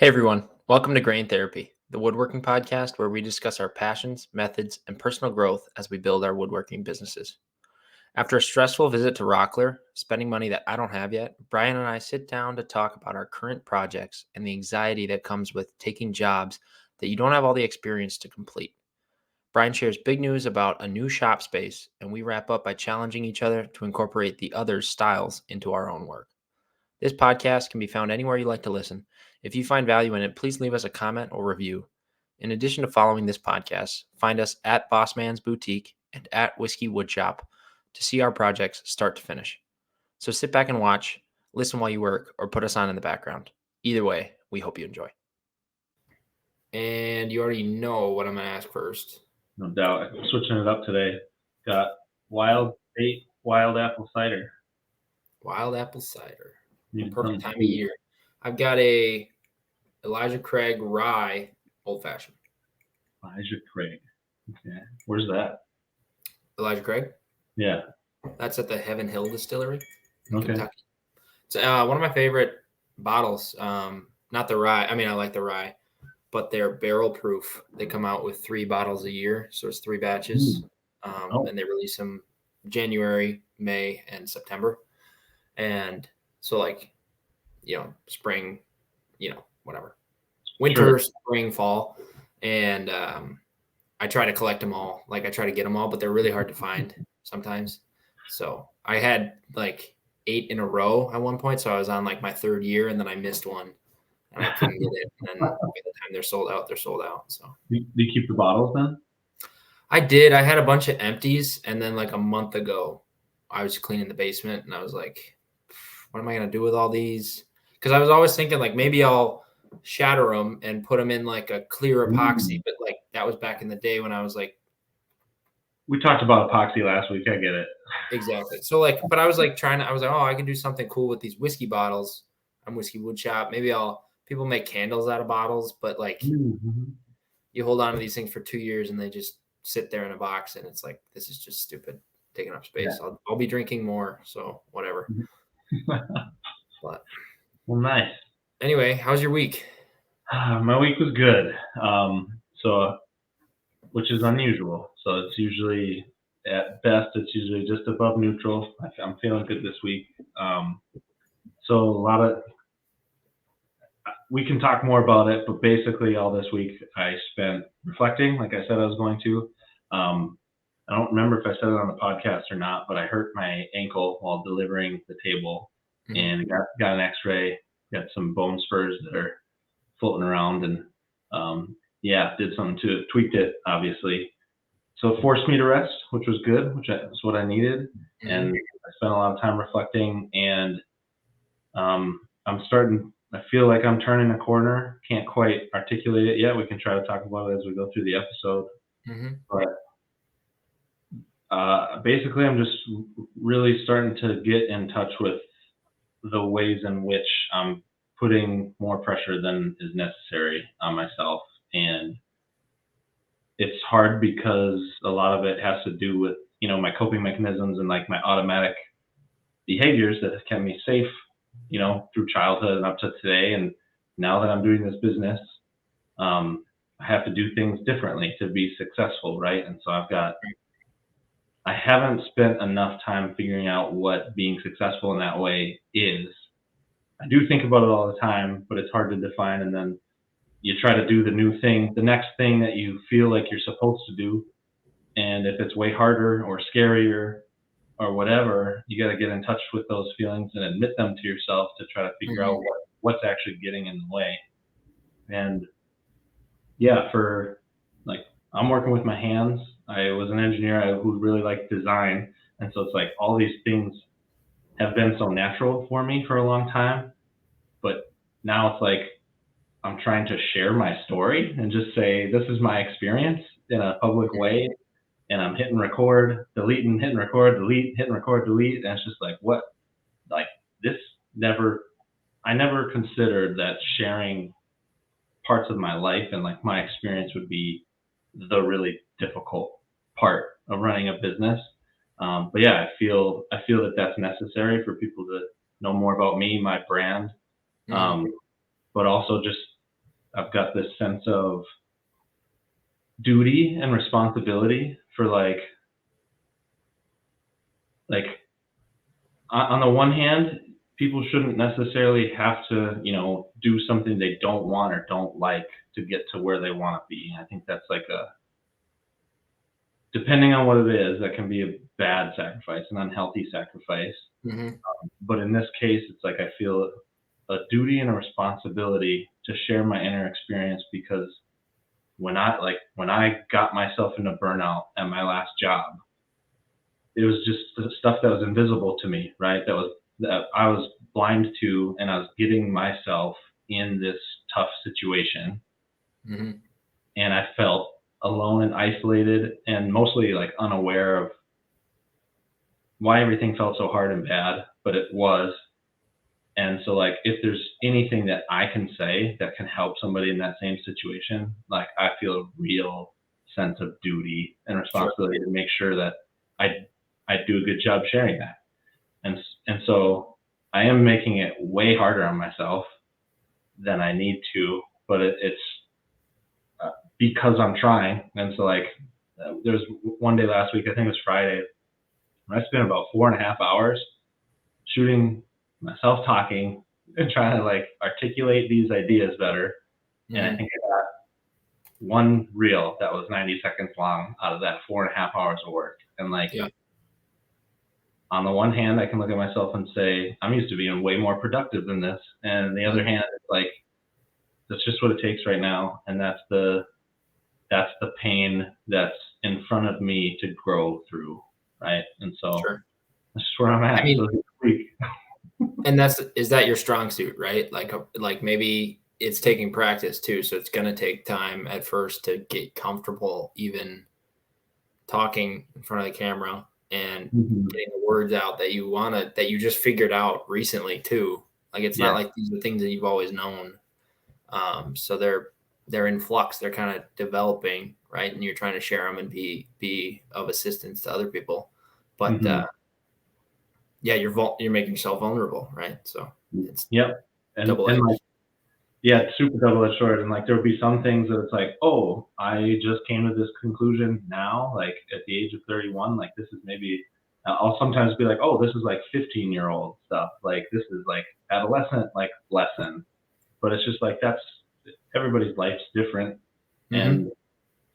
Hey everyone, welcome to Grain Therapy, the woodworking podcast where we discuss our passions, methods, and personal growth as we build our woodworking businesses. After a stressful visit to Rockler, spending money that I don't have yet, Bryan and I sit down to talk about our current projects and the anxiety that comes with taking jobs that you don't have all the experience to complete. Bryan shares big news about a new shop space, and we wrap up by challenging each other to incorporate the other's styles into our own work. This podcast can be found anywhere you like to listen. If you find value in it, please leave us a comment or review. In addition to following this podcast, find us at Bossman's Boutique and at Whiskey Woodshop to see our projects start to finish. So sit back and watch, listen while you work, or put us on in the background. Either way, we hope you enjoy. And you already know what I'm going to ask first. No doubt. I'm switching it up today. Got wild apple cider. Wild apple cider. Need Perfect some time of year. I've got a Elijah Craig rye old fashioned. Elijah Craig. Okay. Where's that? Elijah Craig? Yeah. That's at the Heaven Hill Distillery in Okay. Kentucky. It's one of my favorite bottles. Not the rye. I mean, I like the rye, but they're barrel proof. They come out with 3 bottles a year. So it's 3 batches. And they release them January, May, and September. And so spring, whatever. Winter, spring, fall. And I try to collect them all. I try to get them all, but they're really hard to find sometimes. So I had 8 in a row at one point. So I was on my 3rd year, and then I missed one and I couldn't get it. And then by the time they're sold out, they're sold out. So do you keep the bottles then? I did. I had a bunch of empties, and then a month ago, I was cleaning the basement, and I was like, what am I going to do with all these? Because I was always thinking maybe I'll shatter them and put them in a clear epoxy. But that was back in the day when I was we talked about epoxy last week. I get it. Exactly. So but I was I was like, oh, I can do something cool with these whiskey bottles. I'm Whiskey Woodshop. Maybe people make candles out of bottles, but you hold on to these things for 2 years and they just sit there in a box, and it's this is just stupid, taking up space. Yeah. I'll be drinking more, so whatever. But well, nice. Anyway, how's your week? My week was good. Which is unusual. So it's usually, at best, it's usually just above neutral. I'm feeling good this week. So we can talk more about it, but basically all this week I spent reflecting, like I said I was going to. I don't remember if I said it on the podcast or not, but I hurt my ankle while delivering the table, and got an x-ray, got some bone spurs that are floating around, and did something to it, tweaked it, obviously. So it forced me to rest, which was good, which was what I needed. And I spent a lot of time reflecting, and I feel like I'm turning a corner. Can't quite articulate it yet. We can try to talk about it as we go through the episode. But basically, I'm just really starting to get in touch with the ways in which I'm putting more pressure than is necessary on myself. And it's hard because a lot of it has to do with, my coping mechanisms and my automatic behaviors that have kept me safe, through childhood and up to today. And now that I'm doing this business, I have to do things differently to be successful, right? And so I haven't spent enough time figuring out what being successful in that way is. I do think about it all the time, but it's hard to define. And then you try to do the new thing, the next thing that you feel like you're supposed to do. And if it's way harder or scarier or whatever, you got to get in touch with those feelings and admit them to yourself to try to figure out what's actually getting in the way. And I'm working with my hands. I was an engineer who really liked design. And so it's all these things have been so natural for me for a long time. But now it's I'm trying to share my story and just say, this is my experience in a public way. And I'm hitting record, deleting, hitting record, delete, hitting record, delete. And it's just I never considered that sharing parts of my life and my experience would be the really difficult part of running a business. But I feel that that's necessary for people to know more about me, my brand, but also just I've got this sense of duty and responsibility for like on the one hand, people shouldn't necessarily have to, do something they don't want or don't like to get to where they want to be. I think that's like depending on what it is, that can be a bad sacrifice, an unhealthy sacrifice. Mm-hmm. But in this case, it's like I feel a duty and a responsibility to share my inner experience, because when I got myself into burnout at my last job, it was just the stuff that was invisible to me, right? That I was blind to, and I was getting myself in this tough situation. Mm-hmm. And I felt alone and isolated and mostly like unaware of why everything felt so hard and bad, but it was. And so like, if there's anything that I can say that can help somebody in that same situation, like I feel a real sense of duty and responsibility to make sure that I do a good job sharing that. And so I am making it way harder on myself than I need to, but it's because I'm trying. And so like, there was one day last week, I think it was Friday, and I spent about 4.5 hours shooting myself talking and trying to like articulate these ideas better. Mm-hmm. And I think I got one reel that was 90 seconds long out of that 4.5 hours of work. And like, on the one hand, I can look at myself and say, I'm used to being way more productive than this. And on the other hand, it's like, that's just what it takes right now. And that's the pain that's in front of me to grow through. Right. And so that's just where I'm at. I mean, so this week. And is that your strong suit, right? Like maybe it's taking practice too. So it's going to take time at first to get comfortable, even talking in front of the camera and getting the words out that you just figured out recently too. Like, it's not like these are things that you've always known. So they're in flux. They're kind of developing, right? And you're trying to share them and be of assistance to other people. But, yeah, you're making yourself vulnerable, right? So it's double-edged. And like, it's super double-edged sword. And like, there would be some things that it's like, oh, I just came to this conclusion now, like at the age of 31, like this is maybe, I'll sometimes be like, oh, this is like 15-year-old stuff. Like this is like adolescent, like lesson. But it's just like, everybody's life's different. And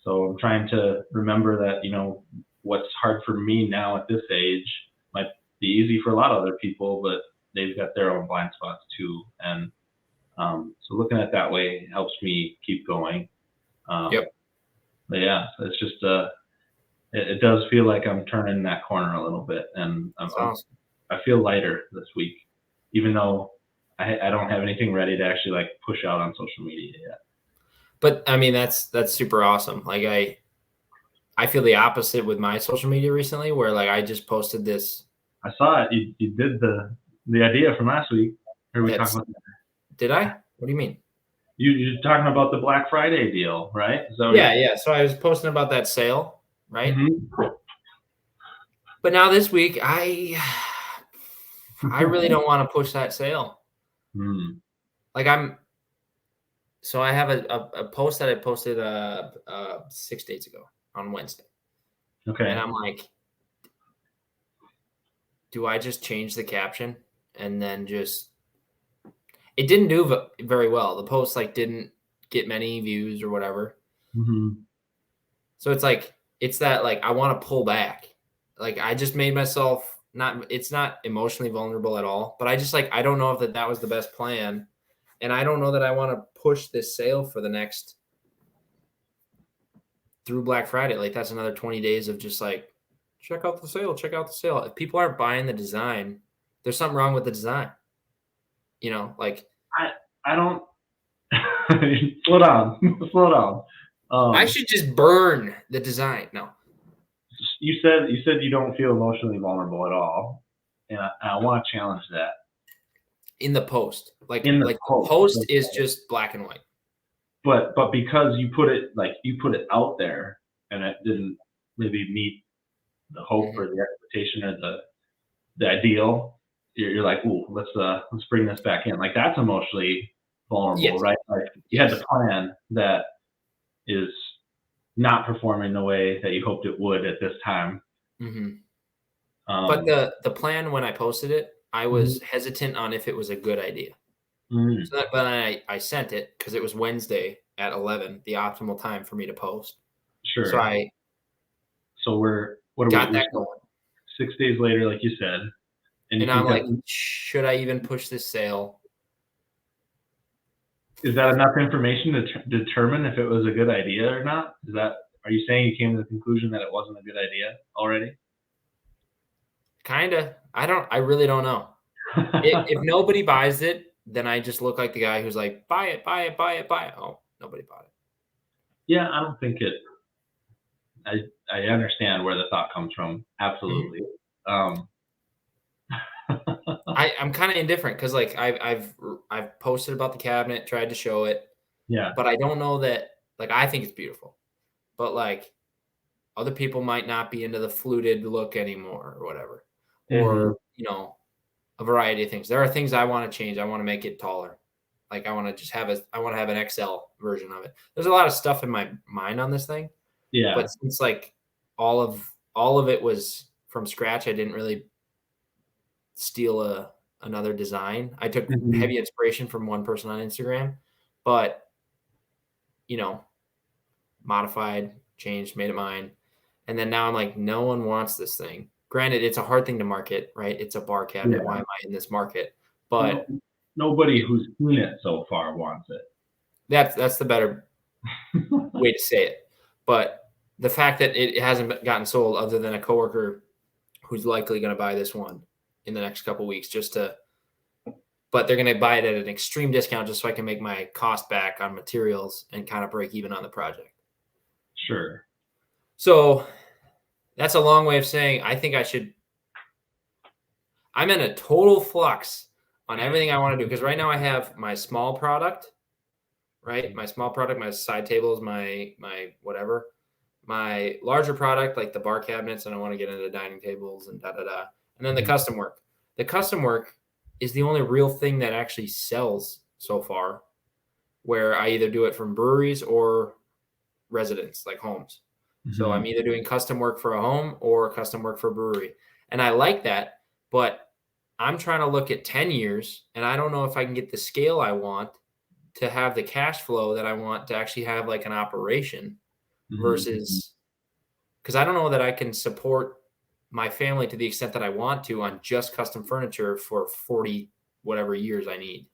so I'm trying to remember that, what's hard for me now at this age might be easy for a lot of other people, but they've got their own blind spots too. And so looking at it that way helps me keep going. But yeah, so it's just it does feel like I'm turning that corner a little bit, and awesome. I feel lighter this week, even though I don't have anything ready to actually like push out on social media yet. But I mean, that's super awesome. Like I feel the opposite with my social media recently, where like I just posted this. I saw it. You did the idea from last week. Or we talked about that. Did I? What do you mean? You're talking about the Black Friday deal, right? So yeah. So I was posting about that sale, right? But now this week, I really don't want to push that sale. Like so I have a post that I posted 6 days ago on Wednesday. Okay. And I'm like, do I just change the caption and then it didn't do very well. The post like didn't get many views or whatever. So it's like, it's that like, I want to pull back. Like I just made myself it's not emotionally vulnerable at all, but I just like, I don't know if that was the best plan. And I don't know that I want to push this sale for the next through Black Friday. Like that's another 20 days of just like, check out the sale. If people aren't buying the design, there's something wrong with the design. Like I don't slow down. I should just burn the design. No. You said you don't feel emotionally vulnerable at all. And I want to challenge that. In the post. The post is just black and white. But because you put it out there and it didn't maybe meet the hope or the expectation or the ideal, you're like, ooh, let's bring this back in. Like that's emotionally vulnerable, Yes. right? Like you had the plan that is not performing the way that you hoped it would at this time. Mhm. But Um, the plan when I posted it, I mhm, was hesitant on if it was a good idea. mhm, So that, but I sent it because it was Wednesday at 11, the optimal time for me to post. So sure. I So what are got we're that going, 6 days later, like you said, and you and I'm think that like, should I even push this sale? is that enough information to determine if it was a good idea or not? Are you saying you came to the conclusion that it wasn't a good idea already? Kinda. I really don't know. If nobody buys it, then I just look like the guy who's like, buy it, buy it, buy it, buy it. Oh, nobody bought it. Yeah, I don't think it. I understand where the thought comes from. Mhm. Absolutely. Um, I'm kind of indifferent because like I've posted about the cabinet, tried to show it, yeah. but I don't know that like I think it's beautiful, but like other people might not be into the fluted look anymore or whatever, Hmm. or a variety of things. There are things I want to change. I want to make it taller. Like I want to just have I want to have an XL version of it. There's a lot of stuff in my mind on this thing, Yeah. but since like all of it was from scratch, I didn't really steal another design. I took Hmm. heavy inspiration from one person on Instagram, but you know, modified, changed, made it mine. And then now I'm like, no one wants this thing. Granted, it's a hard thing to market, right? It's a bar cabinet. Why Yeah. am I in this market? No, But nobody it, who's seen it so far wants it. that's the better way to say it. But the fact that it hasn't gotten sold, other than a coworker who's likely going to buy this one in the next couple weeks, but they're going to buy it at an extreme discount just so I can make my cost back on materials and kind of break even on the project. Sure. So that's a long way of saying I think I'm in a total flux on everything I want to do because right now I have my small product, right? My small product, my side tables, my whatever. My larger product, like the bar cabinets, and I want to get into dining tables and da da da. And then the Mhm. custom work. The custom work is the only real thing that actually sells so far, where I either do it from breweries or residents, like homes. So I'm Mhm. either doing custom work for a home or custom work for a brewery. And I like that, but I'm trying to look at 10 years and I don't know if I can get the scale I want to have the cash flow that I want to actually have like an operation Mhm. versus because I don't know that I can support my family to the extent that I want to on just custom furniture for 40 whatever years I need,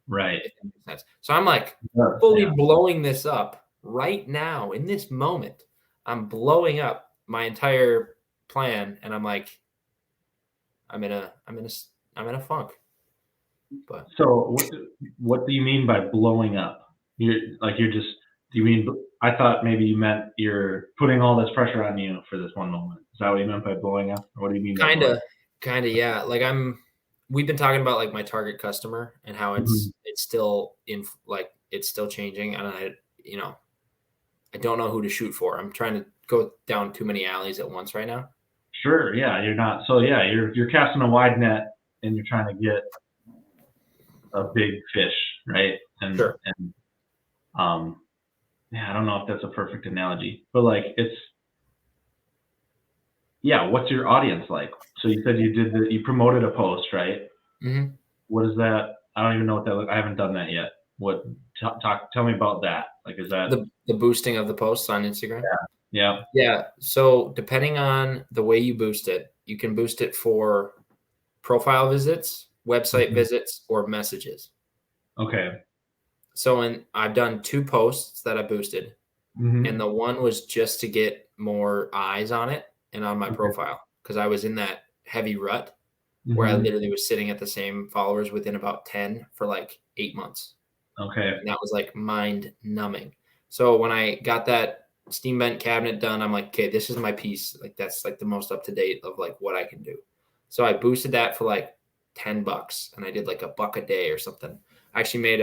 Right. if that makes sense. So I'm like Yes, fully yeah. blowing this up right now in this moment. I'm blowing up my entire plan and I'm like, I'm in a, I'm in a, I'm in a funk, but So what do you mean by blowing up? You're just do you mean I thought maybe you meant you're putting all this pressure on you for this one moment. Is that what you meant by blowing up? Or what do you mean by kind blowing of, kind of, yeah. Like we've been talking about like my target customer and how up? Mhm. it's still in like, it's still changing. And you know, I don't know who to shoot for. I'm trying to go down too many alleys at once right now. Sure, yeah, you're not so yeah, you're casting a wide net and you're trying to get a big fish, right? Sure. And um yeah, I don't know if that's a perfect analogy, but like it's yeah, what's your audience like? So you said you promoted a post, right? Hmm. What is that? I don't even know what that I haven't done that yet. What tell me about that. Like is that The boosting of the posts on Instagram. yeah. Yeah. So depending on the way you boost it, you can boost it for profile visits, website Mhm. visits, or messages. Okay. So I've done two posts that I boosted, and Mhm. the one was just to get more eyes on it and on my Okay. profile because I was in that heavy rut where I Mhm. literally was sitting at the same followers within about 10 for like 8 months. Okay. And that was like mind numbing. So when I got that steam vent cabinet done, I'm like, okay, this is my piece. Like that's like the most up to date of like what I can do. So I boosted that for like $10 and I did like $1 a day or something. I actually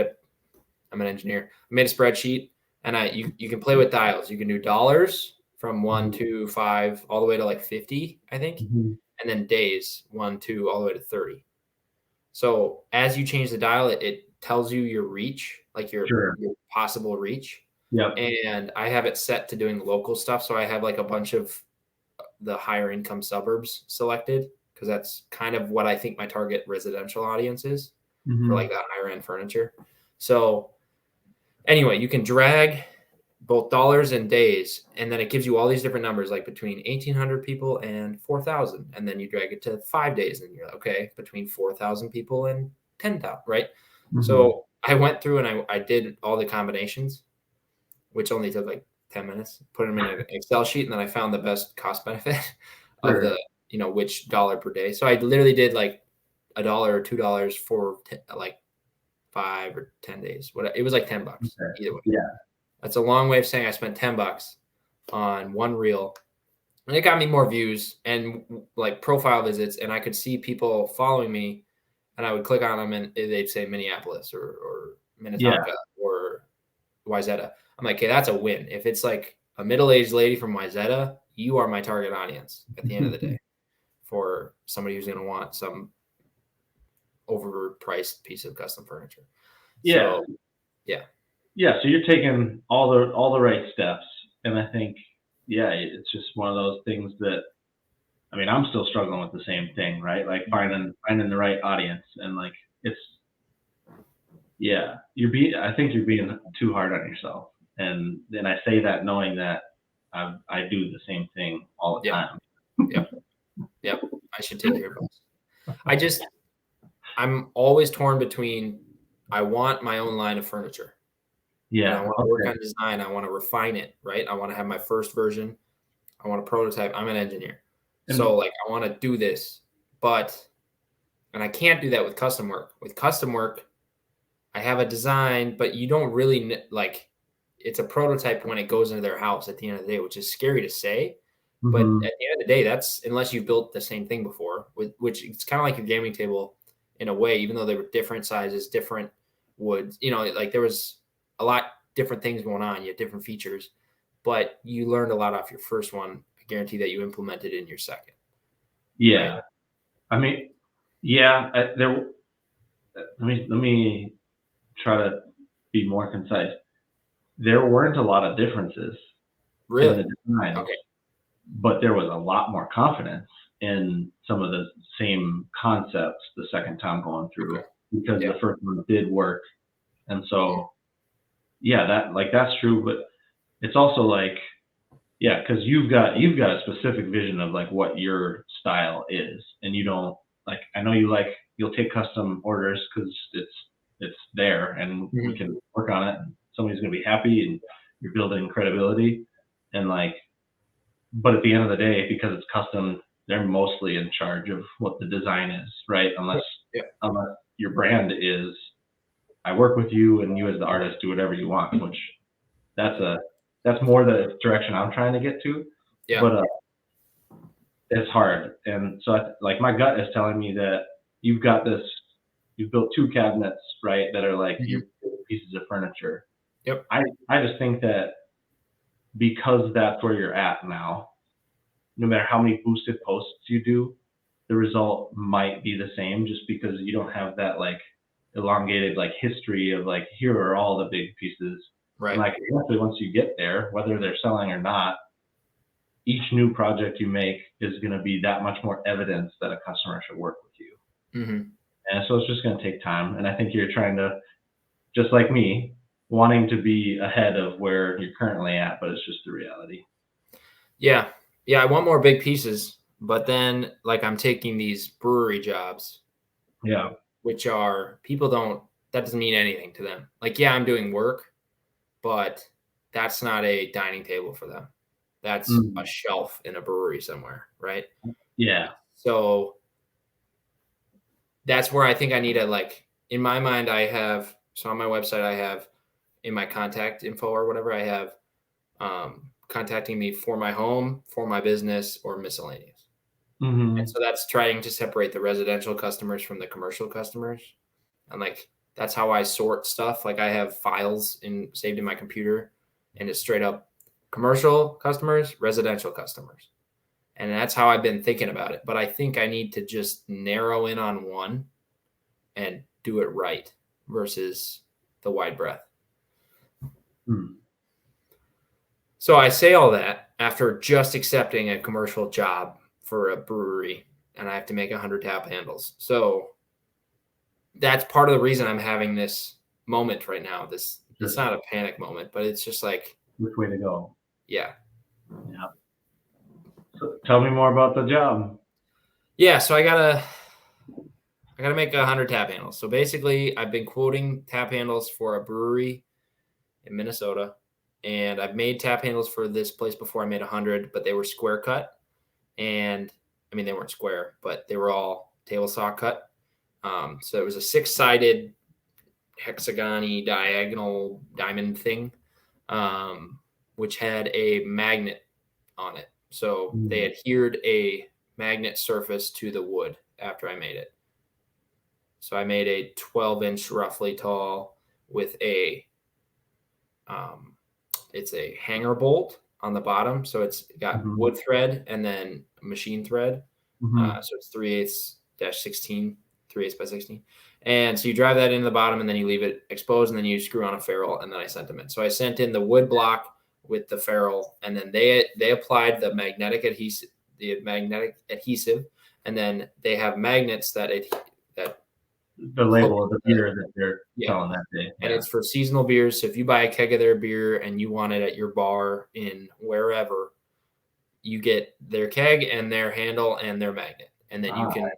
I'm an engineer. I made a spreadsheet and you can play with dials. You can do dollars from one Mhm. to five all the way to like 50, I think. Mhm. And then days, 1, 2, all the way to 30. So as you change the dial, it tells you your reach, like your Sure. possible reach. Yep. And I have it set to doing local stuff. So I have like a bunch of the higher income suburbs selected because that's kind of what I think my target residential audience is for like that higher end furniture. So anyway, you can drag both dollars and days, and then it gives you all these different numbers, like between 1,800 people and 4,000, and then you drag it to 5 days, and you're like, okay, between 4,000 people and 10,000, right? So I went through and I did all the combinations, which only took like 10 minutes, put them in an Excel sheet, and then I found the best cost benefit of Sure. the, which dollar per day. So I literally did like $1 or $2 for like 5 or 10 days. It was like $10 Okay. either way. Yeah. That's a long way of saying I spent $10 on one reel, and it got me more views and like profile visits, and I could see people following me, and I would click on them, and they'd say Minneapolis or Minnetonka or Wayzata. I'm like, okay, that's a win. If it's like a middle-aged lady from Wayzata, you are my target audience at the end of the day for somebody who's going to want some overpriced piece of custom furniture. Yeah. So, yeah. Yeah. So you're taking all the right steps, and I think, yeah, it's just one of those things that, I mean, I'm still struggling with the same thing, right? Like finding the right audience, and like it's, yeah, I think you're being too hard on yourself, and then I say that knowing that I do the same thing all the time. Yep. I should take your advice. I'm always torn between, I want my own line of furniture. And I Yeah. want to work on design. I want to refine it, right? I want to have my first version. I want to prototype. I'm an engineer. So And like I want to do this, and I can't do that with custom work. With custom work, I have a design, but you don't really like, it's a prototype when it goes into their house at the end of the day, which is scary to say. But at the end of the day, that's unless you've built the same thing before, which it's kind of like your gaming table in a way, even though they were different sizes, different woods, like there was a lot different things going on. You had different features, but you learned a lot off your first one. I guarantee that you implemented in your second. yeah, Right? I mean, yeah, let me try to be more concise. There weren't a lot of differences in Really? the designs, Okay. but there was a lot more confidence in some of the same concepts the second time going through, Okay. because Yeah. the first one did work. And so, yeah, that's true, but it's also like, yeah, because you've got a specific vision of like what your style is, and you don't, like, I know you'll take custom orders because it's there, and we can work on it, and somebody's gonna be happy, and you're building credibility, and like, but at the end of the day, because it's custom, they're mostly in charge of what the design is, right? Unless Yeah. your brand is, I work with you, and you as the artist do whatever you want, which that's more the direction I'm trying to get to. Yeah. But it's hard, and so like my gut is telling me that you've built two cabinets, right, that are like your pieces of furniture. Yep. I just think that because that's where you're at now, no matter how many boosted posts you do, the result might be the same, just because you don't have that like elongated like history of like, here are all the big pieces. Right. And like eventually, once you get there, whether they're selling or not, each new project you make is going to be that much more evidence that a customer should work with you. And so it's just going to take time. And I think you're trying to, just like me, wanting to be ahead of where you're currently at, but it's just the reality. Yeah. Yeah. I want more big pieces, but then like I'm taking these brewery jobs. Yeah. Which are, that doesn't mean anything to them. Like, yeah, I'm doing work, but that's not a dining table for them. That's a shelf in a brewery somewhere, right? Yeah. So that's where I think I need to, like, in my mind, so on my website, I have in my contact info or whatever, I have contacting me for my home, for my business, or miscellaneous. And so that's trying to separate the residential customers from the commercial customers. And like, that's how I sort stuff. Like I have files saved in my computer, and it's straight up commercial customers, residential customers. And that's how I've been thinking about it. But I think I need to just narrow in on one and do it right. versus the wide breadth. Hmm. So I say all that after just accepting a commercial job for a brewery, and I have to make 100 tap handles. So that's part of the reason I'm having this moment right now. It's Sure. not a panic moment, but it's just like, Which way to go? yeah. Yeah. So tell me more about the job. Yeah, so I gotta make 100 tap handles. So basically, I've been quoting tap handles for a brewery in Minnesota, and I've made tap handles for this place before. I made 100, but they were square cut, and I mean they weren't square, but they were all table saw cut. So it was a 6-sided hexagon-y diagonal diamond thing, which had a magnet on it. So they adhered a magnet surface to the wood after I made it. So I made a 12-inch roughly tall with it's a hanger bolt on the bottom. So it's got wood thread and then machine thread. So it's 3/8-16, 3/8 by 16. And so you drive that into the bottom and then you leave it exposed and then you screw on a ferrule and then I sent them in. So I sent in the wood block with the ferrule and then they applied the magnetic adhesive, and then they have magnets that the label of the beer that they're selling that day. And it's for seasonal beers. So if you buy a keg of their beer and you want it at your bar in wherever, you get their keg and their handle and their magnet. And then you can,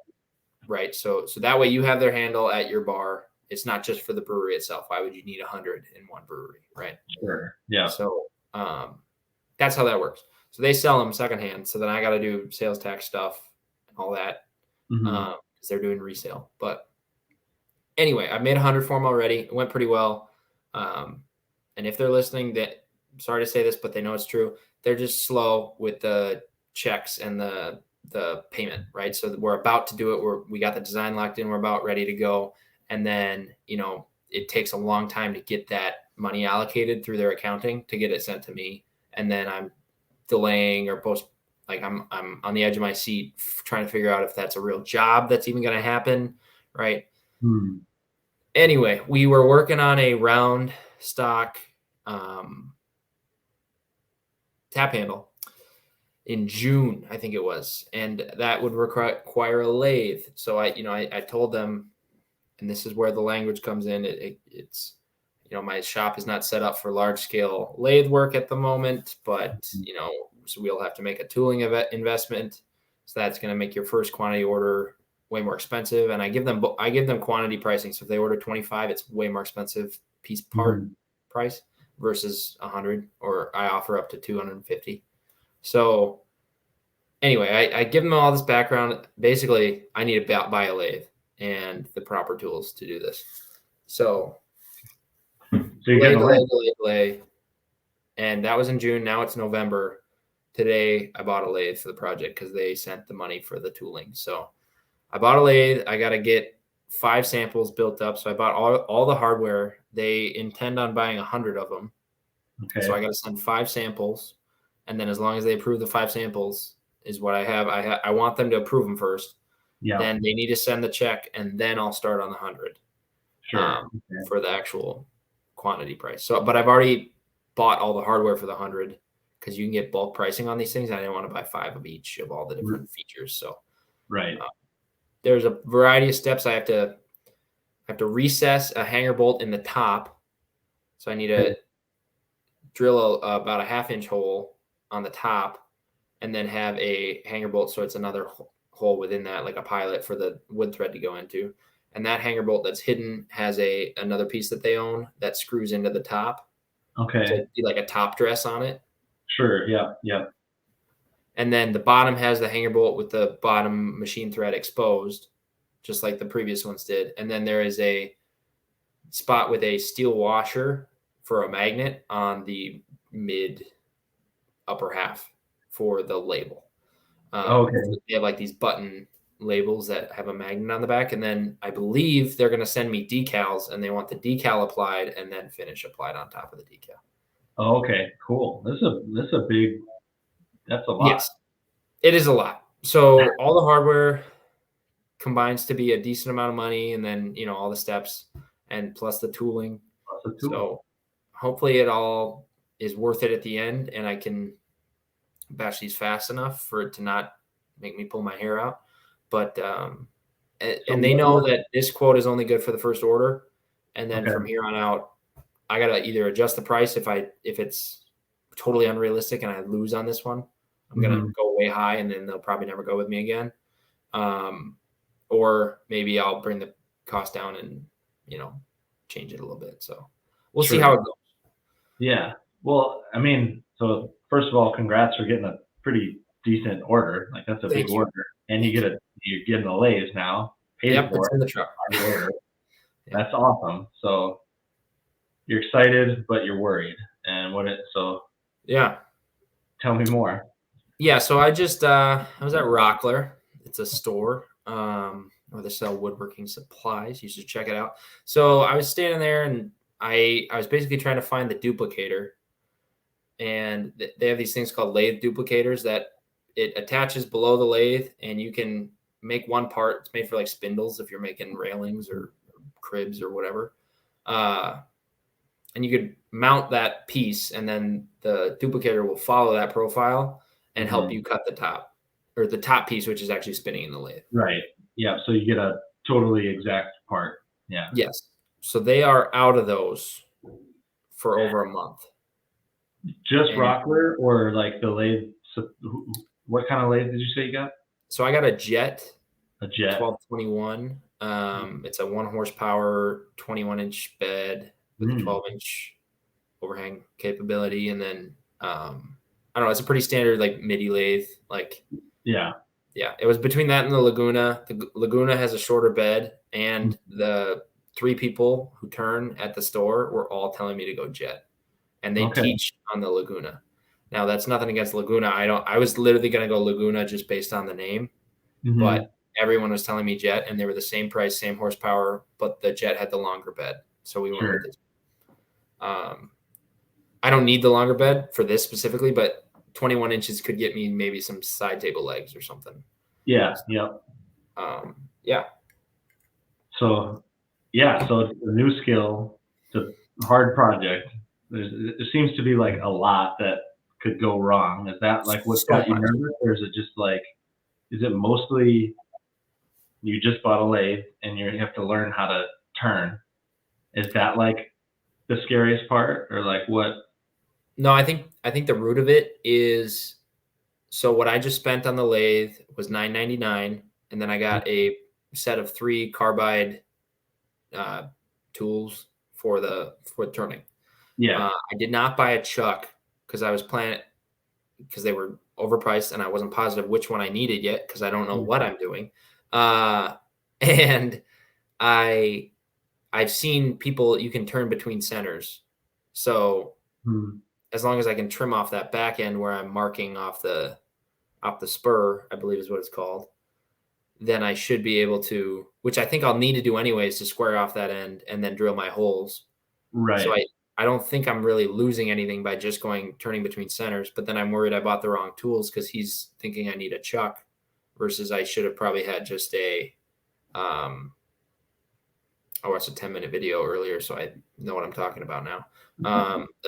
right. So that way you have their handle at your bar. It's not just for the brewery itself. Why would you need 100 in one brewery? Right. Sure. Yeah. So that's how that works. So they sell them secondhand. So then I got to do sales tax stuff and all that because they're doing resale. But anyway, I made 100 for them already. It went pretty well. And if they're listening, that sorry to say this, but they know it's true. They're just slow with the checks and the payment, right? So we're about to do it. We got the design locked in. We're about ready to go. And then, it takes a long time to get that money allocated through their accounting to get it sent to me. And then I'm delaying or I'm on the edge of my seat trying to figure out if that's a real job that's even going to happen, right? Anyway, we were working on a round stock tap handle in June, I think it was, and that would require a lathe. So I told them, and this is where the language comes in. It's my shop is not set up for large scale lathe work at the moment, but so we'll have to make a tooling investment. So that's going to make your first quantity order way more expensive. And I give them quantity pricing. So if they order 25, it's way more expensive piece part price versus 100, or I offer up to 250. So anyway, I give them all this background. Basically, I need to buy a lathe and the proper tools to do this. So you get a lathe. And that was in June. Now it's November. Today, I bought a lathe for the project because they sent the money for the tooling. So I bought a lathe. I got to get 5 samples built up. So I bought all the hardware. They intend on buying 100 of them. Okay. So I got to send 5 samples. And then as long as they approve the 5 samples is what I have. I want them to approve them first. Yeah. Then they need to send the check, and then I'll start on the 100. Sure. For the actual quantity price. So, but I've already bought all the hardware for the 100 because you can get bulk pricing on these things. I didn't want to buy 5 of each of all the different features. So, right. There's a variety of steps. I have to recess a hanger bolt in the top. So I need to drill about a 1/2-inch hole on the top, and then have a hanger bolt. So it's another hole within that, like a pilot for the wood thread to go into. And that hanger bolt that's hidden has another piece that they own that screws into the top. Okay. To be like a top dress on it. Sure. Yeah. Yeah. And then the bottom has the hanger bolt with the bottom machine thread exposed, just like the previous ones did. And then there is a spot with a steel washer for a magnet on the mid upper half for the label. Okay. They have like these button labels that have a magnet on the back, and then I believe they're going to send me decals, and they want the decal applied and then finish applied on top of the decal. Oh, okay, cool. That's a lot. Yes, it is a lot. So all the hardware combines to be a decent amount of money, and then all the steps. and plus the tooling. Lots of tools. So hopefully it all is worth it at the end, and I can batch these fast enough for it to not make me pull my hair out. But So and they know that this quote is only good for the first order, and then okay. from here on out, I gotta either adjust the price if it's totally unrealistic and I lose on this one. I'm gonna go way high, and then they'll probably never go with me again. Or maybe I'll bring the cost down and change it a little bit. So we'll see how it goes. Yeah. Well, I mean, so first of all, congrats for getting a pretty decent order. Like that's a big order, and you're getting a lathe now, paid Yep, for it's in the truck. order. That's awesome. So you're excited, but you're worried. And yeah. Tell me more. Yeah, so I just I was at Rockler. It's a store where they sell woodworking supplies. You should check it out. So I was standing there, and I was basically trying to find the duplicator, and they have these things called lathe duplicators that it attaches below the lathe, and you can make one part. It's made for like spindles if you're making railings or cribs or whatever. And you could mount that piece, and then the duplicator will follow that profile and help you cut the top, or the top piece, which is actually spinning in the lathe. Right. Yeah. So you get a totally exact part. Yeah. Yes. So they are out of those for over a month. Just Rockler, or like the lathe? What kind of lathe did you say you got? So I got a Jet. A Jet. 1221. It's a 1 horsepower, 21-inch bed with a 12-inch overhang capability, and then I don't know. It's a pretty standard like MIDI lathe. Like yeah, it was between that and the Laguna. The Laguna has a shorter bed, and the 3 people who turn at the store were all telling me to go Jet, and they teach on the Laguna. Now that's nothing against Laguna. I was literally going to go Laguna just based on the name, but everyone was telling me Jet, and they were the same price, same horsepower, but the Jet had the longer bed, so we went with it. I don't need the longer bed for this specifically, but 21 inches could get me maybe some side table legs or something. Yeah. Yep. Yeah. So it's a new skill. It's a hard project. There seems to be like a lot that could go wrong. Is that like what's got you nervous, or is it just like, is it mostly you just bought a lathe and you have to learn how to turn? Is that like the scariest part, or like what? No, I think the root of it is, so what I just spent on the lathe was $9.99, and then I got a set of 3 carbide tools for turning. Yeah. I did not buy a chuck because I was planning, because they were overpriced, and I wasn't positive which one I needed yet because I don't know what I'm doing. And I've seen people, you can turn between centers. So as long as I can trim off that back end where I'm marking off the spur, I believe is what it's called, then I should be able to, which I think I'll need to do anyways, to square off that end and then drill my holes. Right. So I don't think I'm really losing anything by just turning between centers, but then I'm worried I bought the wrong tools because he's thinking I need a chuck versus I should have probably had just I watched a 10-minute video earlier, so I know what I'm talking about now.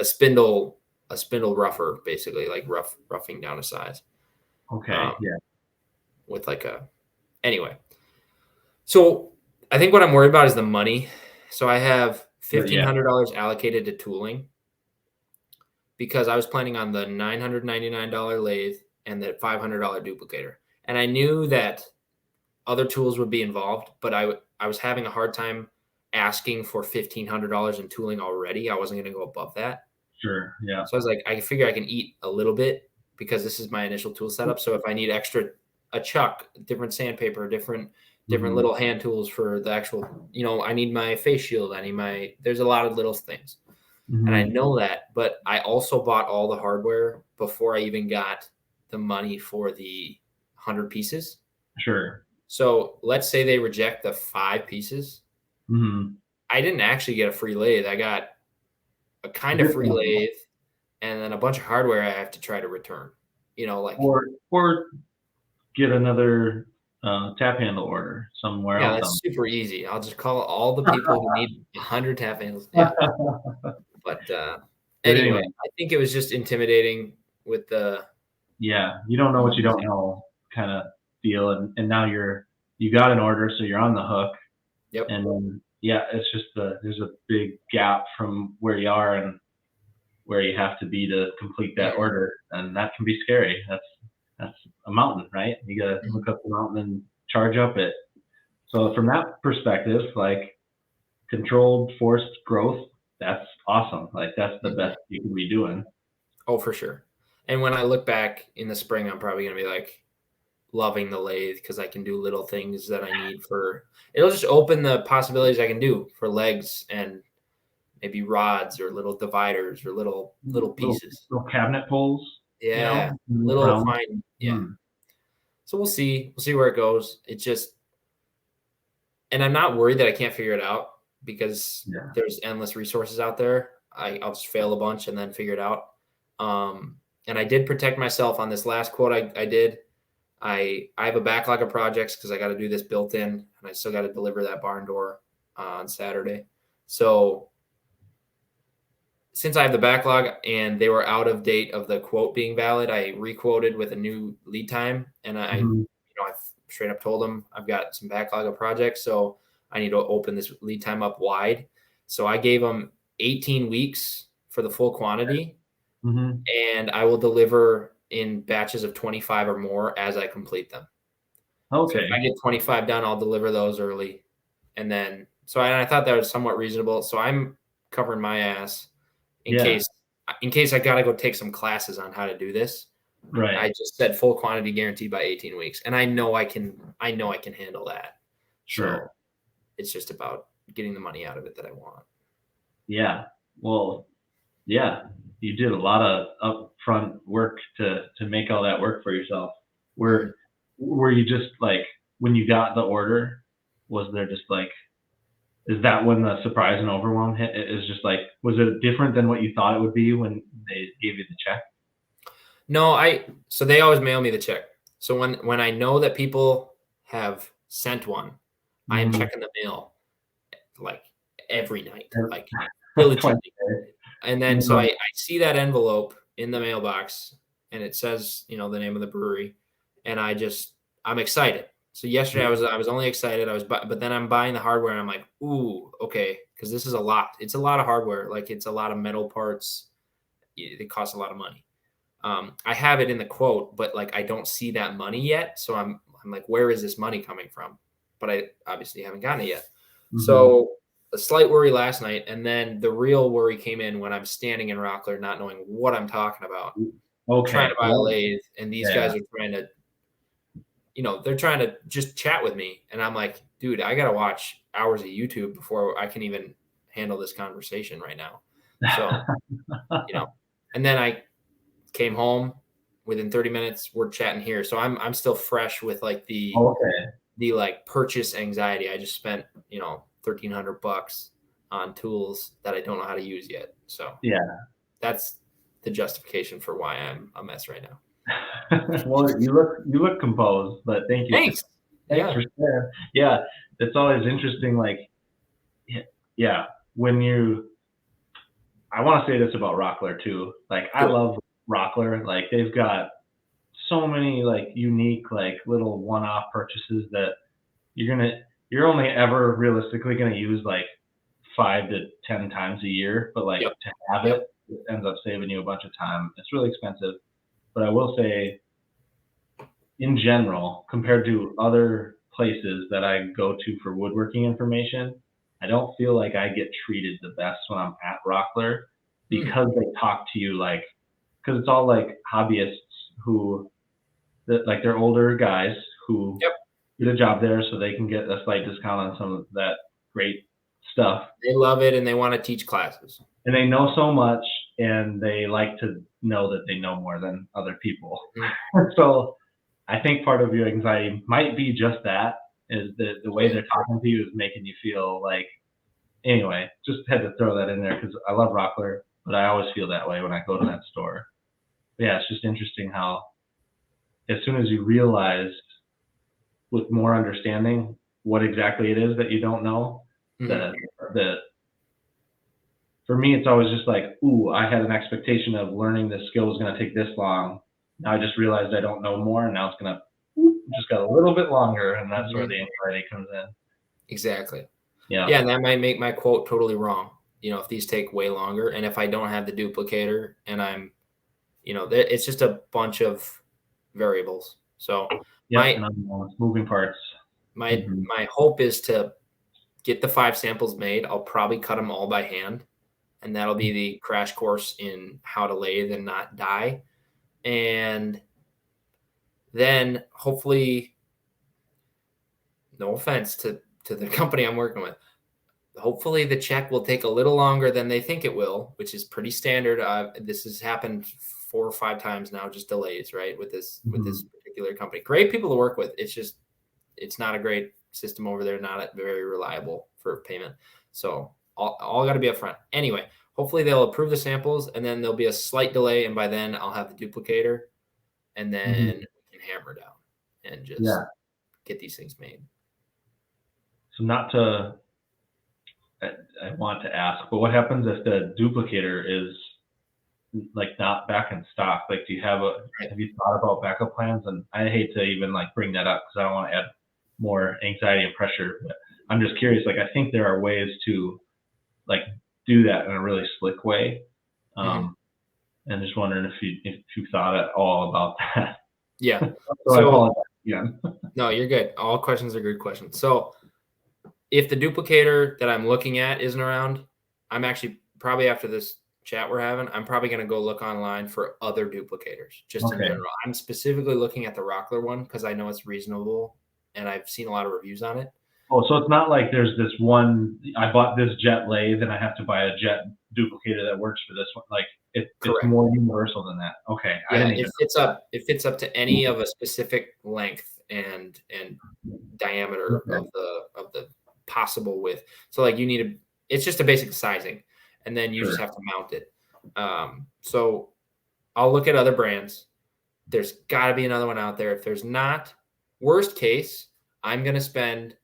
A spindle rougher, basically, like roughing down a size. Okay. With like anyway. So I think what I'm worried about is the money. So I have $1,500 allocated to tooling because I was planning on the $999 lathe and the $500 duplicator. And I knew that other tools would be involved, but I was having a hard time asking for $1,500 in tooling already. I wasn't going to go above that. Sure. Yeah. So I was like, I figure I can eat a little bit because this is my initial tool setup. So if I need a chuck, different sandpaper, different little hand tools for the actual, I need my face shield. There's a lot of little things. And I know that, but I also bought all the hardware before I even got the money for the 100 pieces. Sure. So let's say they reject the 5 pieces. I didn't actually get a free lathe. I got a kind of free lathe and then a bunch of hardware I have to try to return, or get another tap handle order somewhere Yeah, else. that's super easy. I'll just call all the people who need 100 tap handles. Yeah. But But anyway, anyway, I think it was just intimidating with the yeah, you don't know what you don't know kind of feel, and now you got an order, so you're on the hook, Yep. and then yeah, it's just there's a big gap from where you are and where you have to be to complete that Mhm, order, and that can be scary. That's a mountain, right? You gotta mhm, look up the mountain and charge up it. So from that perspective, like controlled forced growth, that's awesome. Like that's the mhm. best you can be doing. Oh, for sure. And when I look back in the spring, I'm probably gonna be like loving the lathe because I can do little things that I need for. It'll just open the possibilities I can do for legs and maybe rods or little dividers or little Little pieces. little cabinet pulls, Yeah, move little around. fine. Yeah. Mm, So we'll see. We'll see where it goes. It just, and I'm not worried that I can't figure it out because yeah. there's endless resources out there. I'll just fail a bunch and then figure it out. And I did protect myself on this last quote I did. I have a backlog of projects because I got to do this built in, and I still got to deliver that barn door on Saturday. So since I have the backlog and they were out of date of the quote being valid, I requoted with a new lead time, and Mhm, I straight up told them I've got some backlog of projects, so I need to open this lead time up wide. So I gave them 18 weeks for the full quantity, mhm. and I will deliver in batches of 25 or more as I complete them. So if Okay. I get 25 done, I'll deliver those early. And then, I thought that was somewhat reasonable. So I'm covering my ass in Yeah, case I got to go take some classes on how to do this. right. I just said full quantity guaranteed by 18 weeks. And I know I can handle that. Sure. So it's just about getting the money out of it that I want. Yeah. Well, yeah, you did a lot of upfront work to make all that work for yourself. Mhm. Were you just like when you got the order, was there just like is that when the surprise and overwhelm hit? It is just like was it different than what you thought it would be when they gave you the check? No, so they always mail me the check. So when I know that people have sent one, I am Mhm. checking the mail like every night, like diligently. Twice. And then so I see that envelope in the mailbox and it says, the name of the brewery. And I'm excited. So yesterday I was only excited. But then I'm buying the hardware and I'm like, ooh, okay, because this is a lot. It's a lot of hardware. Like it's a lot of metal parts. It costs a lot of money. I have it in the quote, but like I don't see that money yet. So I'm like, where is this money coming from? But I obviously haven't gotten it yet. Mhm. So a slight worry last night, and then the real worry came in when I'm standing in Rockler, not knowing what I'm talking about, trying Okay. to buy a lathe, and these Yeah. guys are trying to, they're trying to just chat with me, and I'm like, dude, I gotta watch hours of YouTube before I can even handle this conversation right now. So, and then I came home within 30 minutes. We're chatting here, so I'm still fresh with like Okay. the like purchase anxiety. I just spent 1,300 bucks on tools that I don't know how to use yet. So Yeah. that's the justification for why I'm a mess right now. Well, you look composed, but Thanks. thanks Yeah. for sharing. Yeah, it's always interesting. Like, yeah, yeah, when you, I want to say this about Rockler too. Like, I Do it. love Rockler. Like, they've got so many like unique, like little one-off purchases that you're only ever realistically gonna use like 5 to 10 times a year. But like Yep. to have Yep. it ends up saving you a bunch of time. It's really expensive, but I will say in general, compared to other places that I go to for woodworking information, I don't feel like I get treated the best when I'm at Rockler Mm. because they talk to you like, because it's all like hobbyists who, that like they're older guys who Yep. get a job there so they can get a slight discount on some of that great stuff. They love it and they want to teach classes. And they know so much and they like to know that they know more than other people. Mm. So I think part of your anxiety might be just that is the way they're talking to you is making you feel like anyway, just had to throw that in there because I love Rockler, but I always feel that way when I go to that store. But yeah, it's just interesting how as soon as you realize with more understanding what exactly it is that you don't know. Mhm. The For me, it's always just like, ooh, I had an expectation of learning this skill was going to take this long. Now I just realized I don't know more, and now it's going to just got a little bit longer, and that's where Mhm. the anxiety comes in. Exactly. Yeah. Yeah, and that might make my quote totally wrong. If these take way longer, and if I don't have the duplicator, and it's just a bunch of variables. So Yep. my And I'm moving parts. my Hmm. my hope is to get the 5 samples made. I'll probably cut them all by hand, and that'll be the crash course in how to lathe and not die. And then hopefully, no offense to the company I'm working with, hopefully the check will take a little longer than they think it will, which is pretty standard. This has happened 4 or 5 times now, just delays, right? With this Hmm. particular company. Great people to work with. It's not a great system over there, not very reliable for payment. So all got to be upfront. Anyway, hopefully they'll approve the samples, and then there'll be a slight delay, and by then I'll have the duplicator, and then Hmm. we can hammer down and just Yeah. get these things made. So not to, I, I want to ask, but what happens if the duplicator is like not back in stock? Like, Right. have you thought about backup plans? And I hate to even like bring that up because I don't want to add more anxiety and pressure. But I'm just curious. Like, I think there are ways to like do that in a really slick way. Mhm. Um, and just wondering if you thought at all about that. Yeah. So I So apologize again. no, you're good. All questions are good questions. So if the duplicator that I'm looking at isn't around, I'm actually probably after this chat we're having, I'm probably going to go look online for other duplicators just in Okay. general. I'm specifically looking at the Rockler one because I know it's reasonable and I've seen a lot of reviews on it. Oh, so it's not like there's this one. I bought this jet lathe, and I have to buy a jet duplicator that works for this one. Like it's Correct. more universal than that. Okay, I Yeah, didn't even know that. it fits up to any of a specific length and diameter Okay, of the possible width. So like it's just a basic sizing, and then you just sure. have to mount it. So I'll look at other brands. There's got to be another one out there. If there's not, worst case, I'm going to spend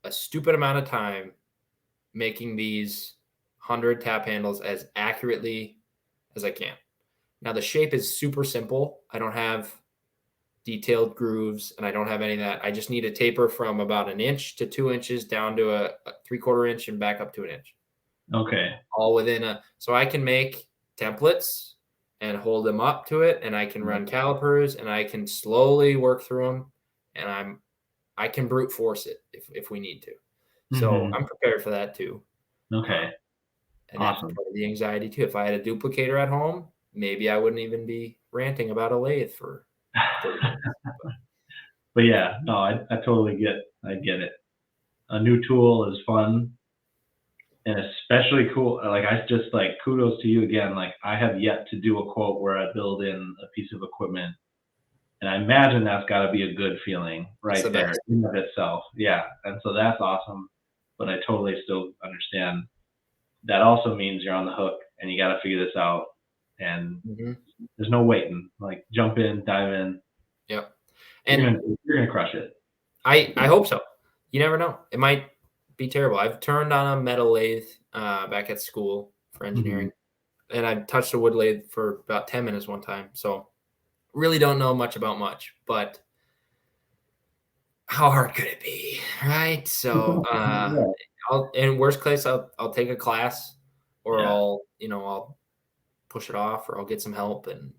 a stupid amount of time making these 100 tap handles as accurately as I can. Now, the shape is super simple. I don't have detailed grooves and I don't have any of that. I just need a taper from about 1 inch to 2 inches down to a 3/4 inch and back up to 1 inch, Okay. all so I can make templates and hold them up to it, and I can Yeah. run calipers and I can slowly work through them, and I can brute force it if we need to. So Hmm. I'm prepared for that too. Okay. And that's Awesome. part of the anxiety too. If I had a duplicator at home, maybe I wouldn't even be ranting about a lathe for 30 minutes. But yeah, no, I totally I get it. A new tool is fun and especially cool. Like I just like kudos to you again. Like I have yet to do a quote where I build in a piece of equipment. And I imagine that's got to be a good feeling It's right the there best. in of itself. Yeah. And so that's awesome. But I totally still understand that also means you're on the hook and you got to figure this out. And Mhm. there's no waiting. Like jump in, dive in. Yep. You're And gonna you're gonna crush it. I hope so. You never know. It might be terrible. I've turned on a metal lathe back at school for Hmm. engineering, and I touched a wood lathe for about 10 minutes one time. So really don't know much about much, but how hard could it be, right? So Yeah. in worst case, I'll take a class, or Yeah. I'll push it off, or I'll get some help, and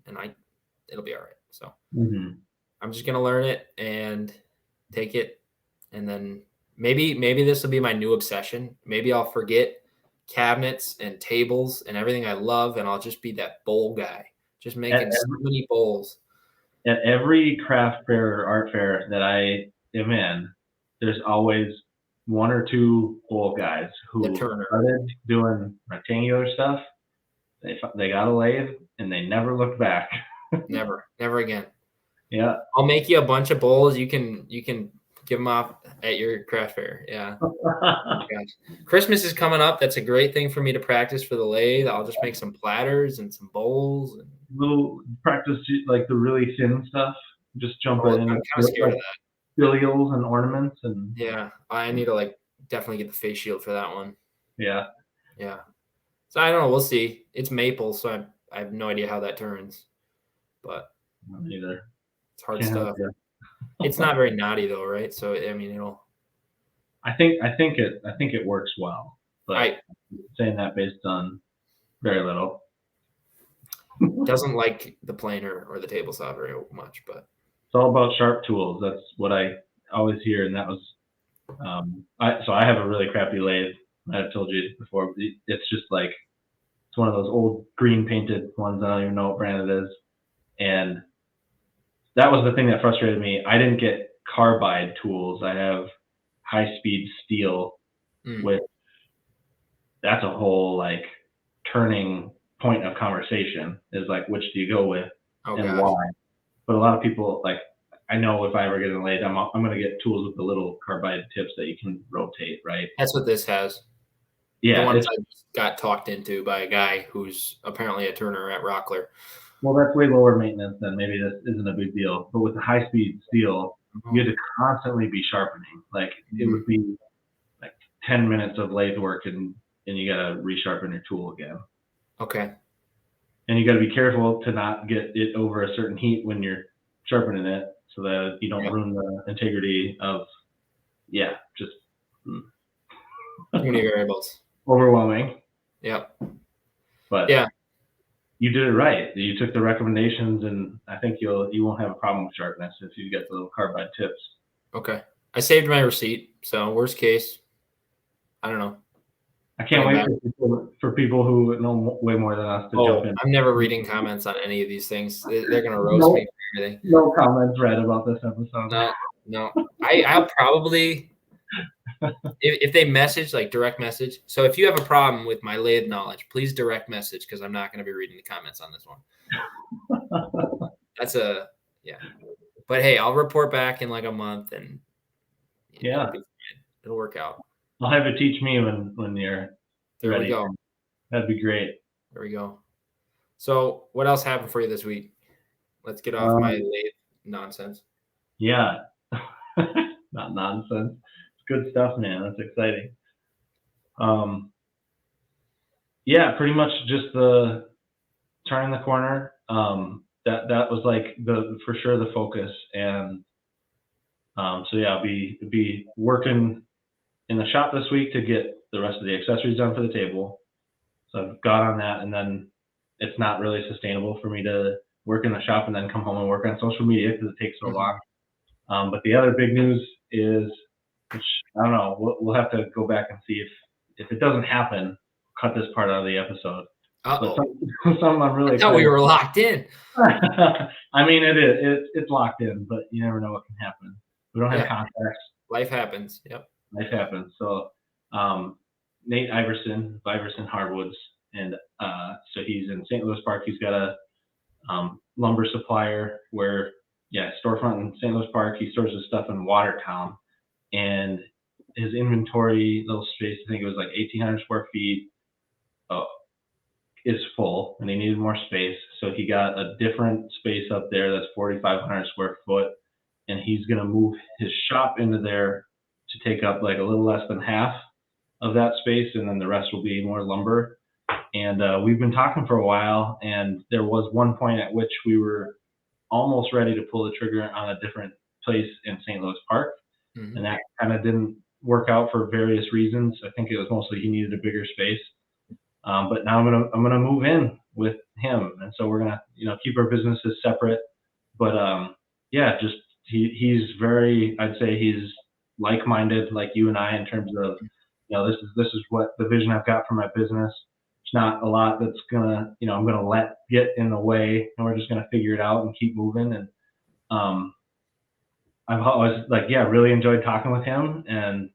it'll be all right. So Hmm. I'm just gonna learn it and take it, and then maybe this will be my new obsession. Maybe I'll forget cabinets and tables and everything I love, and I'll just be that bowl guy, just At, making so many bowls. at every craft fair or art fair that I am in, there's always one or two old guys The who turner, started doing rectangular stuff. They got a lathe and they never looked back. never again. Yeah. I'll make you a bunch of bowls. You can give them off at your craft fair. Yeah. Gosh. Christmas is coming up. That's a great thing for me to practice for the lathe. I'll just make some platters and some bowls. Little practice like the really thin stuff. Just jump Oh, I'm in. kind of scared of that. filials and ornaments and Yeah, I need to like definitely get the face shield for that one. yeah. Yeah. So I don't know. We'll see. It's maple, so I have no idea how that turns, but Not either. it's hard Can't help stuff. you. It's not very knotty though, right? So I mean, it'll. I think it works well, but I saying that based on very little. doesn't like the planer or the table saw very much, but It's all about sharp tools. That's what I always hear, and that was. So I have a really crappy lathe. I've told you before. It's just like it's one of those old green painted ones. I don't even know what brand it is. And that was the thing that frustrated me. I didn't get carbide tools. I have high speed steel, which that's a whole like turning point of conversation is like which do you go with and gosh. why. But a lot of people like I know if I ever get in a lathe, I'm going to get tools with the little carbide tips that you can rotate, right? That's what this has. Yeah, the ones I just got talked into by a guy who's apparently a turner at Rockler. well, that's way lower maintenance, then maybe this isn't a big deal. But with the high speed steel, you had to constantly be sharpening. Like it would be like 10 minutes of lathe work and you got to resharpen your tool again. Okay. And you got to be careful to not get it over a certain heat when you're sharpening it so that you don't ruin the integrity of, just too many variables. Overwhelming. Yep. But you did it right. You took the recommendations, and I think you won't have a problem with sharpness if you get the little carbide tips. Okay. I saved my receipt, so worst case, I don't know. I can't wait for people who know way more than us to jump in. I'm never reading comments on any of these things. They're going to roast me for everything. No comments read about this episode. No. I'll probably, if they message, like direct message. So if you have a problem with my lathe knowledge, please direct message because I'm not going to be reading the comments on this one. That's But hey, I'll report back in like a month and it'll work out. I'll have you teach me when you're ready. We go. That'd be great. There we go. So what else happened for you this week? Let's get off my lathe nonsense. Yeah. Not nonsense. It's good stuff, man. That's exciting. Pretty much just the turning the corner. That was like for sure the focus. And I'll be working in the shop this week to get the rest of the accessories done for the table. So I've got on that, and then it's not really sustainable for me to work in the shop and then come home and work on social media because it takes so long. But the other big news is, which I don't know, we'll have to go back and see if it doesn't happen, cut this part out of the episode. But something I'm really excited. We were locked in. I mean, it is. It's locked in, but you never know what can happen. We don't have contracts. Life happens. Yep. Life happens. So Nate Iverson Hardwoods, and so he's in St. Louis Park. He's got a lumber supplier where storefront in St. Louis Park. He stores his stuff in Watertown, and his inventory, little space, I think it was like 1,800 square feet, is full, and he needed more space. So he got a different space up there that's 4,500 square foot, and he's going to move his shop into there to take up like a little less than half of that space, and then the rest will be more lumber. And we've been talking for a while, and there was one point at which we were almost ready to pull the trigger on a different place in St. Louis Park, and that kind of didn't work out for various reasons. I think it was mostly he needed a bigger space. But now I'm gonna move in with him, and so we're gonna keep our businesses separate. But just he's very, I'd say he's like-minded like you and I in terms of this is what the vision I've got for my business. It's not a lot that's gonna I'm gonna let get in the way, and we're just gonna figure it out and keep moving. And I've always really enjoyed talking with him, and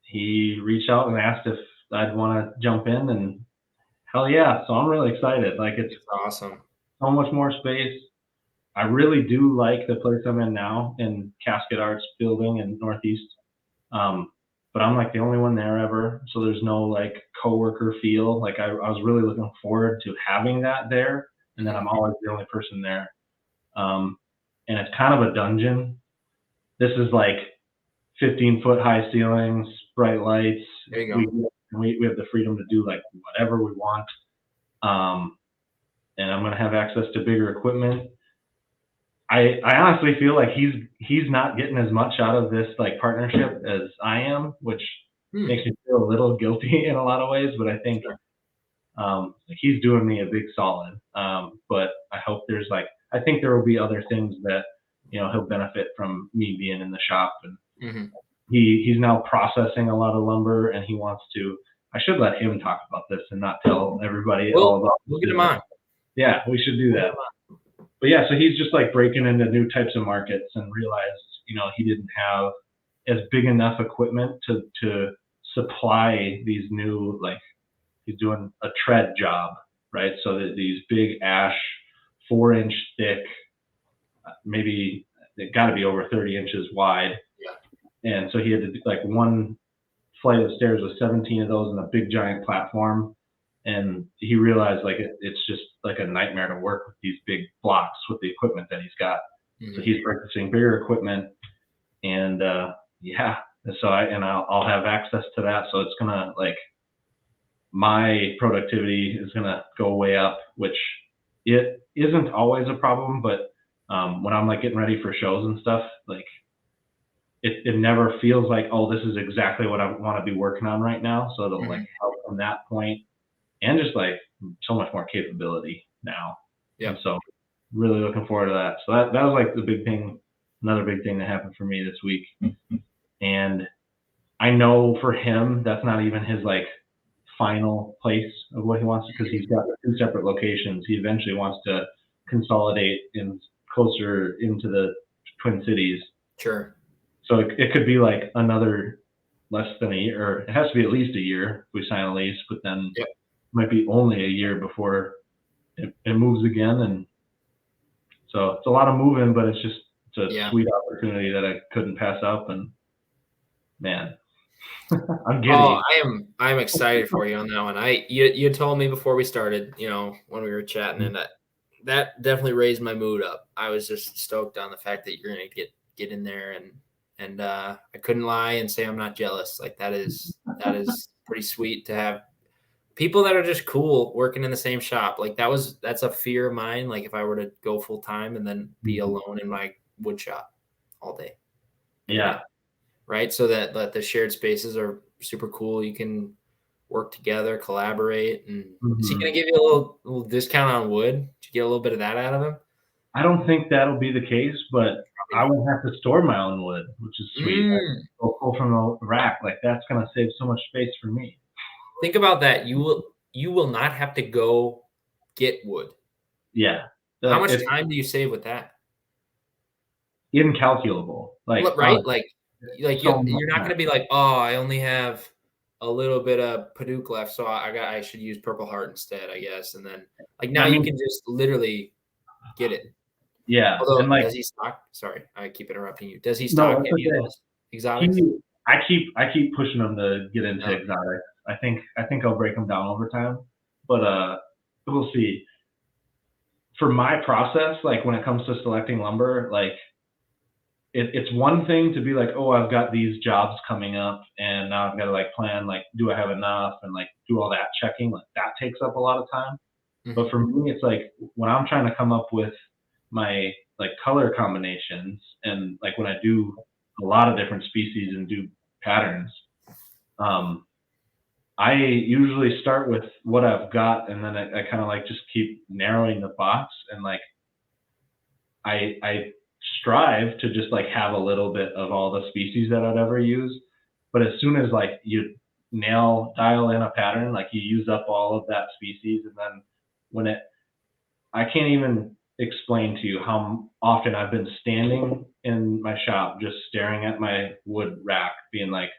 he reached out and asked if I'd want to jump in, and hell yeah. So I'm really excited. Like it's awesome. So much more space. I really do like the place I'm in now in Casket Arts building in Northeast. But I'm like the only one there ever. So there's no like coworker feel. Like I was really looking forward to having that there. And then I'm always the only person there. And it's kind of a dungeon. this is like 15-foot high ceilings, bright lights. There you We, go. we have the freedom to do like whatever we want. And I'm going to have access to bigger equipment. I honestly feel like he's not getting as much out of this like partnership as I am, which makes me feel a little guilty in a lot of ways. But I think he's doing me a big solid. But I hope I think there will be other things that he'll benefit from me being in the shop. And he's now processing a lot of lumber, and he wants to. I should let him talk about this and not tell everybody all about. We'll get him on. Yeah, we should do that. But yeah, so he's just like breaking into new types of markets and realized, he didn't have as big enough equipment to supply these new, like he's doing a tread job, right? So that these big ash, 4-inch thick, maybe they got to be over 30 inches wide. Yeah. And so he had to do like one flight of stairs with 17 of those and a big giant platform. And he realized like it's just like a nightmare to work with these big blocks with the equipment that he's got. So he's purchasing bigger equipment, and so I'll have access to that. So it's gonna like my productivity is gonna go way up, which it isn't always a problem, but when I'm like getting ready for shows and stuff, like it never feels like, oh, this is exactly what I want to be working on right now. So it'll like help from that point. And just like so much more capability now. Yeah. So really looking forward to that. So that was like the big thing, another big thing that happened for me this week. And I know for him, that's not even his like final place of what he wants, because he's got 2 separate locations. He eventually wants to consolidate in closer into the Twin Cities. Sure. So it could be like another less than a year, or it has to be at least a year if we sign a lease, but then might be only a year before it moves again. And so it's a lot of moving, but it's a sweet opportunity that I couldn't pass up. And man, I'm giddy. Oh, I'm excited for you on that one. You told me before we started, when we were chatting, and that definitely raised my mood up. I was just stoked on the fact that you're gonna get in there, and I couldn't lie and say I'm not jealous. Like that is pretty sweet to have people that are just cool working in the same shop. Like that's a fear of mine. Like if I were to go full time and then be alone in my wood shop all day. Yeah. Right. So that the shared spaces are super cool. You can work together, collaborate. And is he going to give you a little discount on wood? Did you get a little bit of that out of him? I don't think that'll be the case, but I won't have to store my own wood, which is sweet. I'll pull from the rack. Like that's going to save so much space for me. Think about that. You will not have to go get wood. Yeah. How much time do you save with that? Incalculable. Like right. Like you're not going to be like, oh, I only have a little bit of Paducah left, so I should use Purple Heart instead, I guess. And then like now you can just literally get it. Yeah. Although, and like, does he stock? Sorry, I keep interrupting you. Does he stock any of those exotics? I keep pushing him to get into exotics. I think I'll break them down over time, but we'll see. For my process, like when it comes to selecting lumber, like it's one thing to be like, oh, I've got these jobs coming up, and now I've got to like plan, like, do I have enough, and like do all that checking. Like that takes up a lot of time. But for me, it's like when I'm trying to come up with my like color combinations, and like when I do a lot of different species and do patterns, I usually start with what I've got, and then I kind of like just keep narrowing the box, and like I strive to just like have a little bit of all the species that I'd ever use. But as soon as like you dial in a pattern, like you use up all of that species, and then I can't even explain to you how often I've been standing in my shop just staring at my wood rack being like,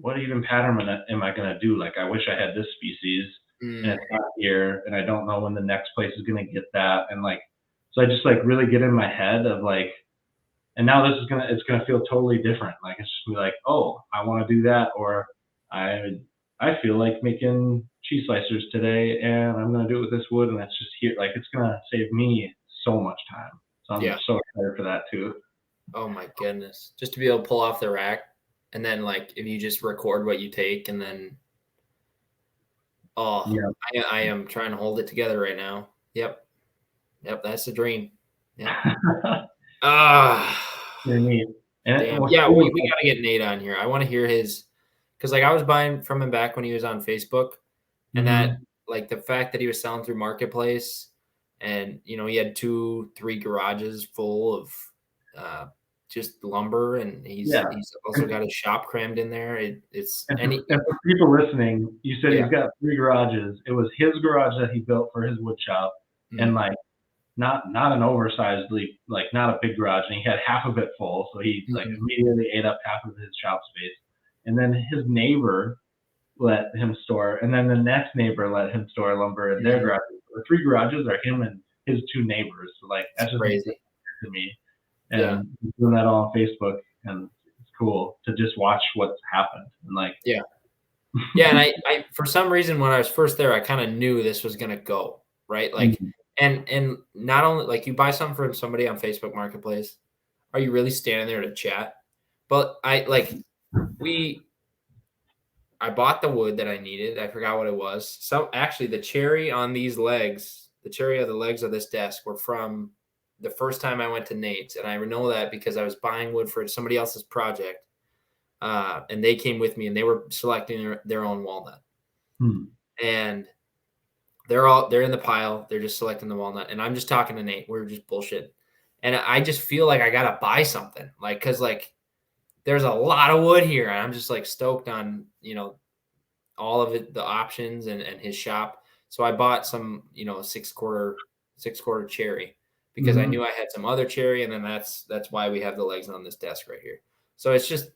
what even pattern am I going to do? Like, I wish I had this species and it's not here, and I don't know when the next place is going to get that. And like, so I just like really get in my head of like, and now it's going to feel totally different. Like, it's just be like, oh, I want to do that. Or I feel like making cheese slicers today, and I'm going to do it with this wood, and it's just here. Like, it's going to save me so much time. So I'm so excited for that too. Oh my goodness. Just to be able to pull off the rack and then like if you just record what you take and then Yeah. I am trying to hold it together right now. Yep. Yep, that's the dream. Yep. Ah. Pretty neat. And Damn. what's Yeah, cool we is gotta get Nate on here. I want to hear his because like I was buying from him back when he was on Facebook, and that mhm. like the fact that he was selling through Marketplace, and he had 2, 3 garages full of uh, just lumber, and he's Yeah. he's also And got his shop crammed in there. It's and and for and for people listening, you said yeah. he's got 3 garages. It was his garage that he built for his wood shop, and, Mm, like, not an oversized like, not a big garage, and he had half of it full, so he, like, mhm, immediately ate up half of his shop space. And then his neighbor let him store, and then the next neighbor let him store lumber in their mhm. garages. The 3 garages are him and his 2 neighbors, so, like, It's that just makes sense crazy. to me. Yeah, And he's doing that all on Facebook, and it's cool to just watch what's happened. And like, yeah, yeah. And I for some reason when I was first there, I kind of knew this was gonna go right. Like, mm, and not only like you buy something from somebody on Facebook Marketplace. Are you really standing there to chat? But we I bought the wood that I needed. I forgot what it was. So actually the cherry on these legs, the cherry of the legs of this desk were from the first time I went to Nate's. And I know that because I was buying wood for somebody else's project. And they came with me and they were selecting their own walnut. mm, And they're in the pile. They're just selecting the walnut. And I'm just talking to Nate. We're just bullshit. And I just feel like I gotta buy something. Like, cause like there's a lot of wood here. And I'm just like stoked on, all of it, the options and his shop. So I bought some, 6/4 cherry because I mhm. knew I had some other cherry. And then that's why we have the legs on this desk right here. So it's just,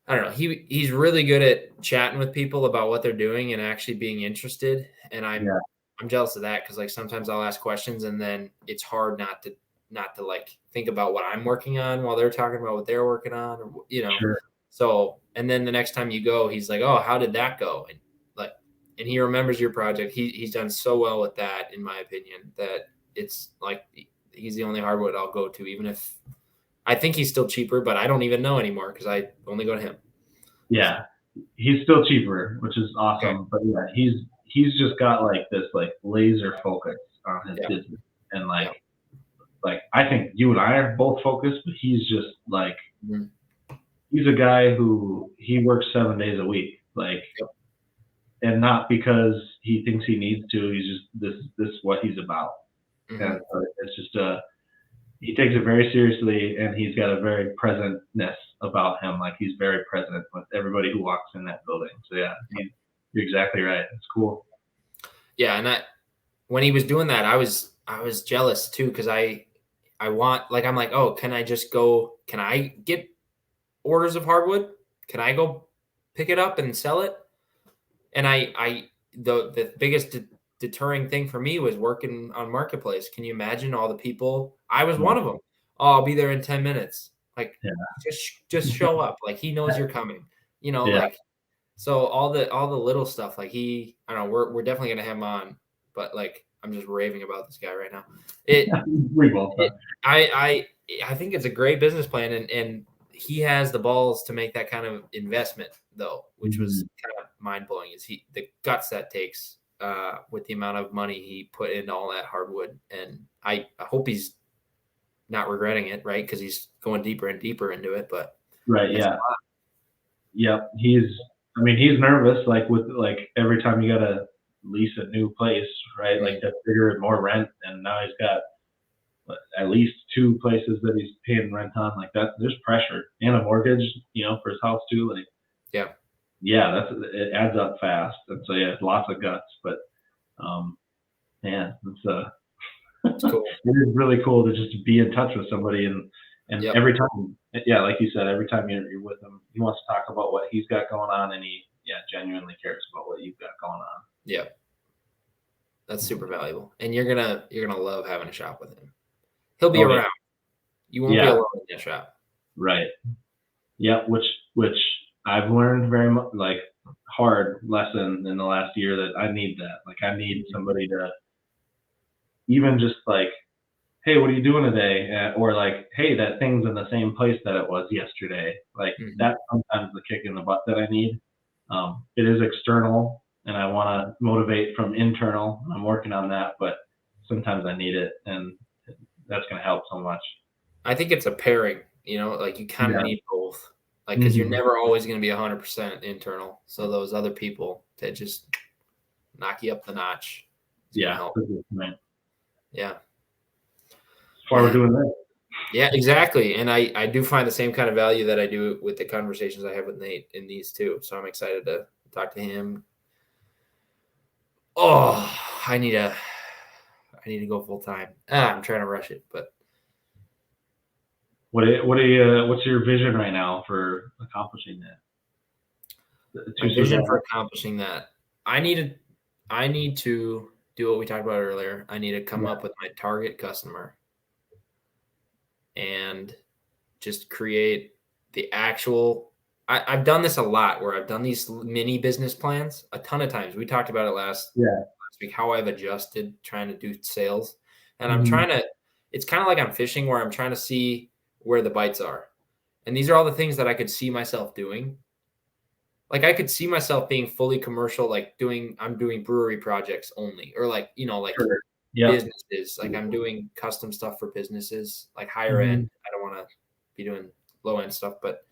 I don't know. He's really good at chatting with people about what they're doing and actually being interested. And Yeah, I'm jealous of that because like sometimes I'll ask questions and then it's hard not to like think about what I'm working on while they're talking about what they're working on or. sure. So and then the next time you go, he's like, "Oh, how did that go?" And like, and he remembers your project. He's done so well with that, in my opinion, that it's like he's the only hardwood I'll go to, even if I think he's still cheaper, but I don't even know anymore because I only go to him. So Yeah, he's still cheaper, which is okay, awesome. But yeah, he's just got like this like laser focus on his yeah, business, and yeah, like I think you and I are both focused, but he's just like mhm, he's a guy who he works 7 days a week, like, yep, and not because he thinks he needs to. He's just this is what he's about, and mhm, it's just he takes it very seriously, and he's got a very presentness about him. Like he's very present with everybody who walks in that building. So yeah, you're exactly right. It's cool. yeah. And when he was doing that, I was jealous too because I want like I'm like, oh, can I just go? Can I get orders of hardwood? Can I go pick it up and sell it? And the biggest deterring thing for me was working on Marketplace. Can you imagine all the people? I was Yeah, one of them. Oh, I'll be there in 10 minutes. Like yeah, just show up. Like he knows you're coming. yeah. Like so all the little stuff. Like I don't know. We're definitely gonna have him on, but like I'm just raving about this guy right now. It We both it are. I think it's a great business plan, and he has the balls to make that kind of investment though, which Mhm. was kind of mind blowing. Is he the guts that takes with the amount of money he put into all that hardwood, and I hope he's not regretting it, right? Because he's going deeper and deeper into it, but Right. it's Yeah. Yep. I mean, he's nervous. Like with like every time you gotta lease a new place, right? Like mm, that's bigger and more rent, and now he's got at least 2 places that he's paying rent on. Like that, there's pressure and a mortgage, for his house too. Like, yeah, yeah, it adds up fast. And so yeah, it's lots of guts, but um, man, it's cool. it is really cool to just be in touch with somebody, and Yep. every time, yeah, like you said, every time you're with him, he wants to talk about what he's got going on, and he yeah genuinely cares about what you've got going on. Yep. That's super valuable, and you're gonna love having a shop with him. He'll be Oh yeah, around. You won't be yeah, alone in that shop. right, yeah, which I've learned very much like hard lesson in the last year that I need that. Like I need Mhm. somebody to even just like hey, what are you doing today? Or like, hey, that thing's in the same place that it was yesterday. Like Mhm. that's sometimes the kick in the butt that I need. It is external, and I want to motivate from internal. I'm working on that, but sometimes I need it, and that's going to help so much. I think it's a pairing, like you kind of Yeah. need both. Like, because you're Hmm. never always going to be 100% internal. So those other people that just knock you up the notch is going to Yeah. help. That's a good point. Yeah. That's why we're Yeah. doing this. Yeah, exactly. And I do find the same kind of value that I do with the conversations I have with Nate in these too. So I'm excited to talk to him. Oh, I need to go full time. I'm trying to rush it, but What's your vision right now for accomplishing that? my Too soon to vision for ask. accomplishing that, I need to I need to do what we talked about earlier. I need to come Yeah. up with my target customer and just create the actual. I've done this a lot where I've done these mini business plans a ton of times. We talked about it Yeah. last week, how I've adjusted trying to do sales. And I'm Hmm. trying to, it's kind of like I'm fishing where I'm trying to see where the bites are. And these are all the things that I could see myself doing. Like I could see myself being fully commercial, like I'm doing brewery projects only, or like Sure. Yep. businesses. Like I'm doing custom stuff for businesses, like higher Hmm. end. I don't want to be doing low end stuff, but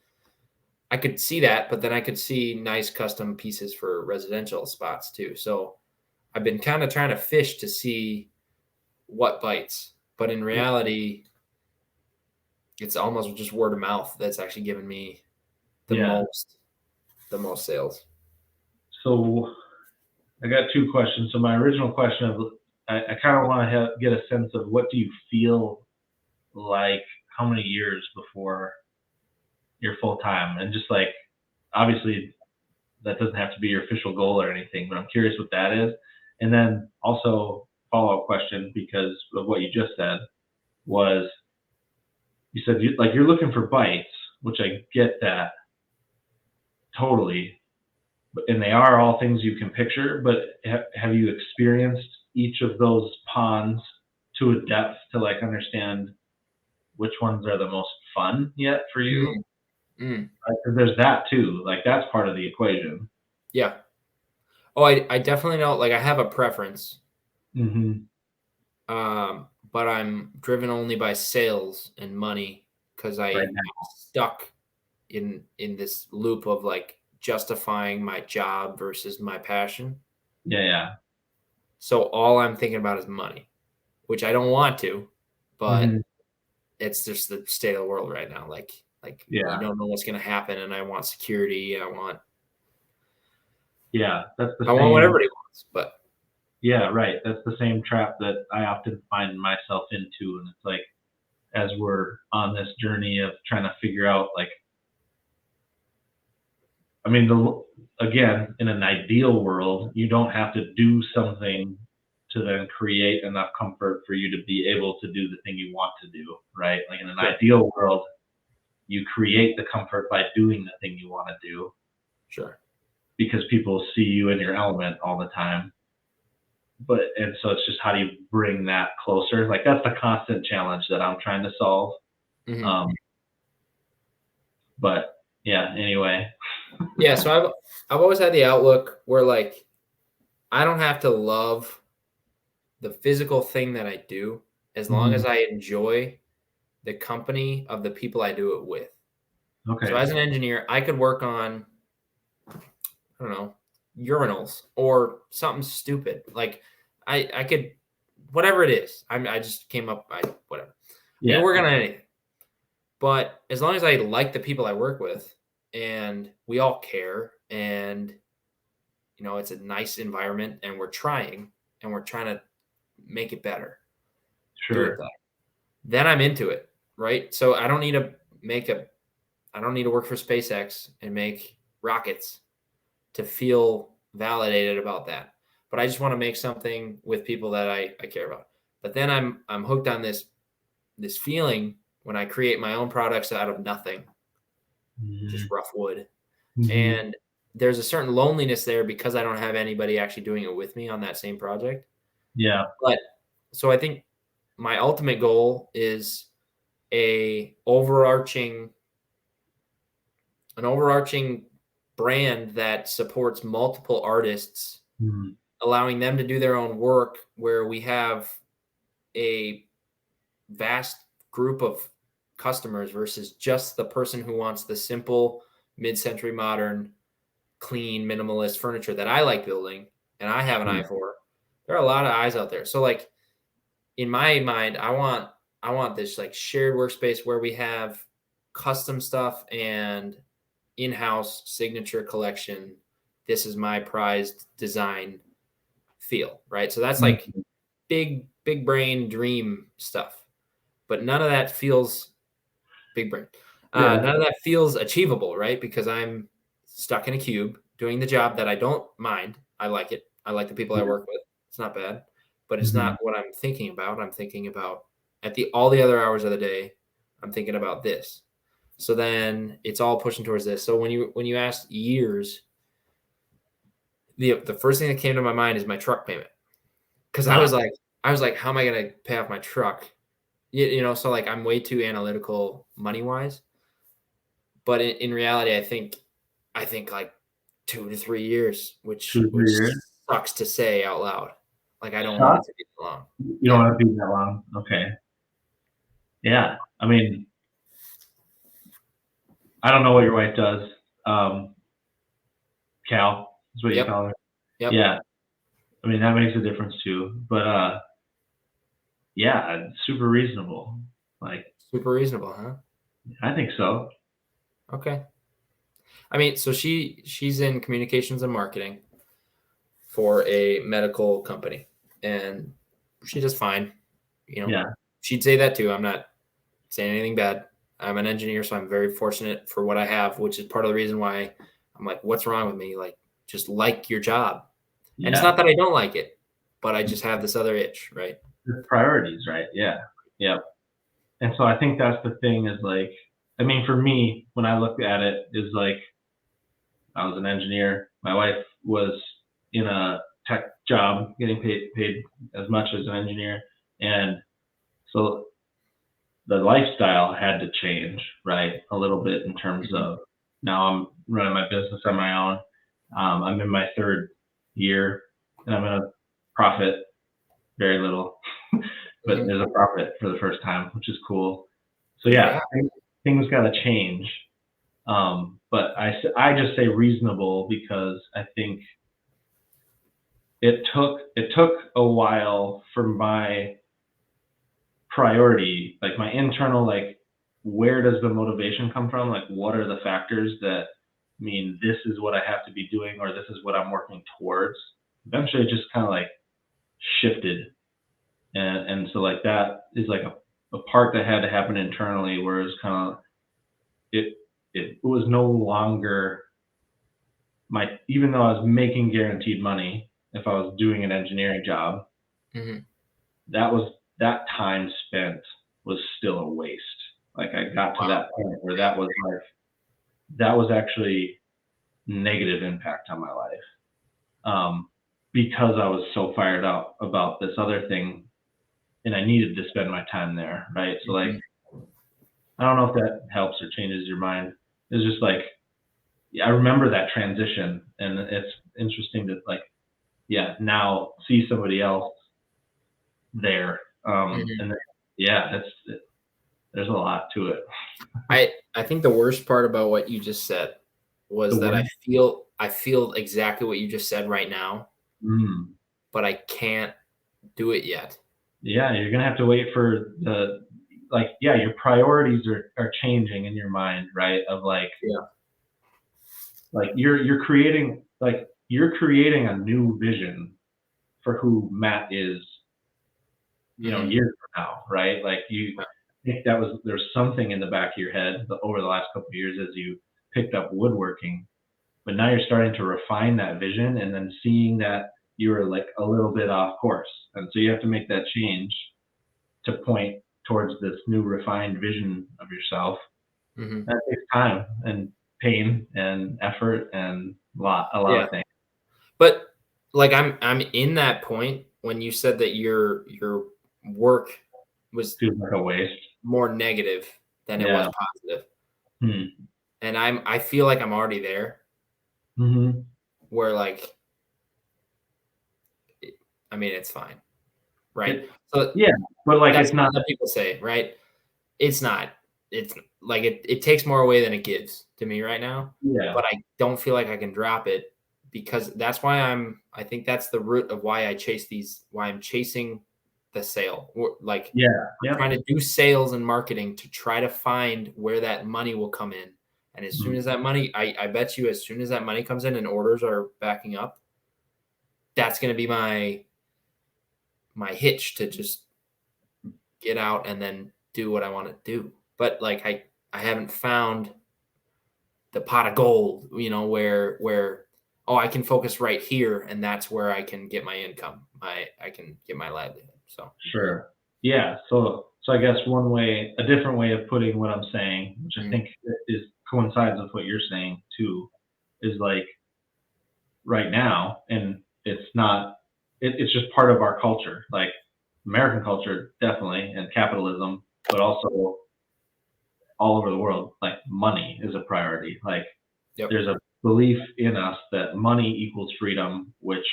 I could see that. But then I could see nice custom pieces for residential spots too. So I've been kind of trying to fish to see what bites. But in reality, it's almost just word of mouth that's actually given me the Yeah. most the most sales. So I got two questions. So my original question of I kind of want to get a sense of what do you feel like, how many years before you're full time, and just like obviously that doesn't have to be your official goal or anything, but I'm curious what that is. And then also follow up question because of what you just said was you said you're looking for bites, which I get that totally, and they are all things you can picture. But have you experienced each of those ponds to a depth to like understand which ones are the most fun yet for you? Mm, mm, Because there's that too. Like that's part of the equation. yeah. Oh, I definitely know. Like I have a preference, Hmm. but I'm driven only by sales and money because Right I'm now. stuck in this loop of like justifying my job versus my passion. Yeah, yeah. So all I'm thinking about is money, which I don't want to, but Hmm. it's just the state of the world right now. Like you Yeah, don't know what's going to happen, and I want security. yeah. That's the I want what same. everybody wants, but Yeah, right. That's the same trap that I often find myself into, and it's like as we're on this journey of trying to figure out like I mean, again, in an ideal world, you don't have to do something to then create enough comfort for you to be able to do the thing you want to do, right? Like in an sure, ideal world, you create the comfort by doing the thing you want to do sure. because people see you in your element all the time. But and so it's just how do you bring that closer? Like that's the constant challenge that I'm trying to solve. Hmm. Um, but yeah, anyway. Yeah, so I've always had the outlook where like I don't have to love the physical thing that I do as long Mhm. as I enjoy the company of the people I do it with. So Okay. as an engineer, I could work on, I don't know, urinals or something stupid. Like I could, whatever it is. I just came up, whatever. I could Yeah. work on anything. But as long as I like the people I work with and we all care and it's a nice environment and we're trying to make it better, do it Sure. better. Then I'm into it, right? So I don't need to work for SpaceX and make rockets to feel validated about that. But I just want to make something with people that I care about. But then I'm hooked on this feeling when I create my own products out of nothing, just Mhm. rough wood. Mhm. And there's a certain loneliness there because I don't have anybody actually doing it with me on that same project. Yeah. But so I think my ultimate goal is an overarching brand that supports multiple artists, allowing them to do their own work, where we have a vast group of customers versus just the person who wants the simple mid-century modern, clean, minimalist furniture that I like building and I have an eye for. There are a lot of eyes out there. So like in my mind, I want this like shared workspace where we have custom stuff and in-house signature collection. This is my prized design feel, right? So that's like big brain dream stuff, but none of that feels big brain. None of that feels achievable, right? Because I'm stuck in a cube doing the job that I don't mind. I like it. I like the people I work with. It's not bad, but it's not what I'm thinking about. I'm thinking about at all the other hours of the day, I'm thinking about this. So then it's all pushing towards this. So when you asked years, the first thing that came to my mind is my truck payment. Because I was like, how am I going to pay off my truck? You know, so like I'm way too analytical money wise. But in reality, I think like 2 to 3 years, which sucks to say out loud. Like I don't want it to be that long. You don't want it to be that long. Okay. Yeah. I mean, I don't know what your wife does. Cal is what you call her. Yep. Yeah. I mean, that makes a difference too. But yeah, super reasonable. Like super reasonable, huh? I think so. Okay. I mean, so she's in communications and marketing for a medical company, and she does fine. You know, yeah. She'd say that too. I'm not saying anything bad. I'm an engineer, so I'm very fortunate for what I have, which is part of the reason why I'm like, what's wrong with me? Like, just like your job. Yeah. And it's not that I don't like it, but I just have this other itch, right? The priorities, right? Yeah. Yep. And so I think that's the thing is like, I mean, for me, when I looked at it, is like, I was an engineer. My wife was in a tech job, getting paid as much as an engineer. And so the lifestyle had to change, right? A little bit in terms of now I'm running my business on my own. I'm in my 3rd year and I'm going to profit very little, but there's a profit for the first time, which is cool. So yeah. Things got to change. But I just say reasonable because I think it took a while for my priority, like my internal, like where does the motivation come from? Like what are the factors that mean this is what I have to be doing or this is what I'm working towards? Eventually it just kind of like shifted. And so like that is like a part that had to happen internally where it's kind of it was no longer even though I was making guaranteed money if I was doing an engineering job, that time spent was still a waste. Like I got to that point where that was actually negative impact on my life. Because I was so fired up about this other thing and I needed to spend my time there. Right. So like, I don't know if that helps or changes your mind. It's just like, I remember that transition and it's interesting to like, now see somebody else there. And there's a lot to it. I think the worst part about what you just said was that I feel exactly what you just said right now, but I can't do it yet. Yeah, you're gonna have to wait for your priorities are changing in your mind, right? Of like, like you're creating a new vision for who Matt is, years from now, right? Like I think there's something in the back of your head over the last couple of years as you picked up woodworking, but now you're starting to refine that vision and then seeing that you were like a little bit off course. And so you have to make that change to point towards this new refined vision of yourself. That takes time and pain and effort and a lot of things. But like I'm in that point when you said that your work was Feels like a waste. more negative than it was Yeah. positive. Hmm. And I feel like I'm already there Mm-hmm. where like, I mean, it's fine. Right. It, So yeah, but like that's it's not. something that people say, right? It's not. It's like it takes more away than it gives to me right now. Yeah. But I don't feel like I can drop it because that's why I think that's the root of why I'm chasing the sale. Like Yeah. I'm Yep. trying to do sales and marketing to try to find where that money will come in. And as soon Mhm. as that money, I bet you as soon as that money comes in and orders are backing up, that's going to be my hitch to just get out and then do what I want to do. But like I haven't found the pot of gold, where oh, I can focus right here and that's where I can get my income. I can get my livelihood. So Sure. Yeah. So I guess a different way of putting what I'm saying, which I mm, think is coincides with what you're saying too, is like right now, and it's not. It's just part of our culture, like American culture, definitely, and capitalism, but also all over the world. Like money is a priority. Like yep. there's a belief in us that money equals freedom, which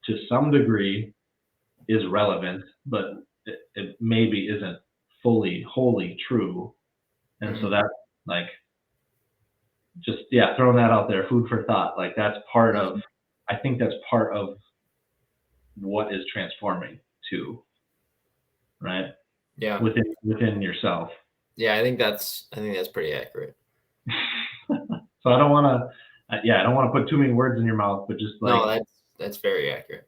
to some degree is relevant, but it maybe isn't fully wholly true. And so Mm, that like just throwing that out there, food for thought. Like that's part of mhm. I think that's part of what is transforming too, right? Yeah. Within yourself. Yeah, I think that's pretty accurate. So I don't want to I don't want to put too many words in your mouth, but just like No, that's very accurate.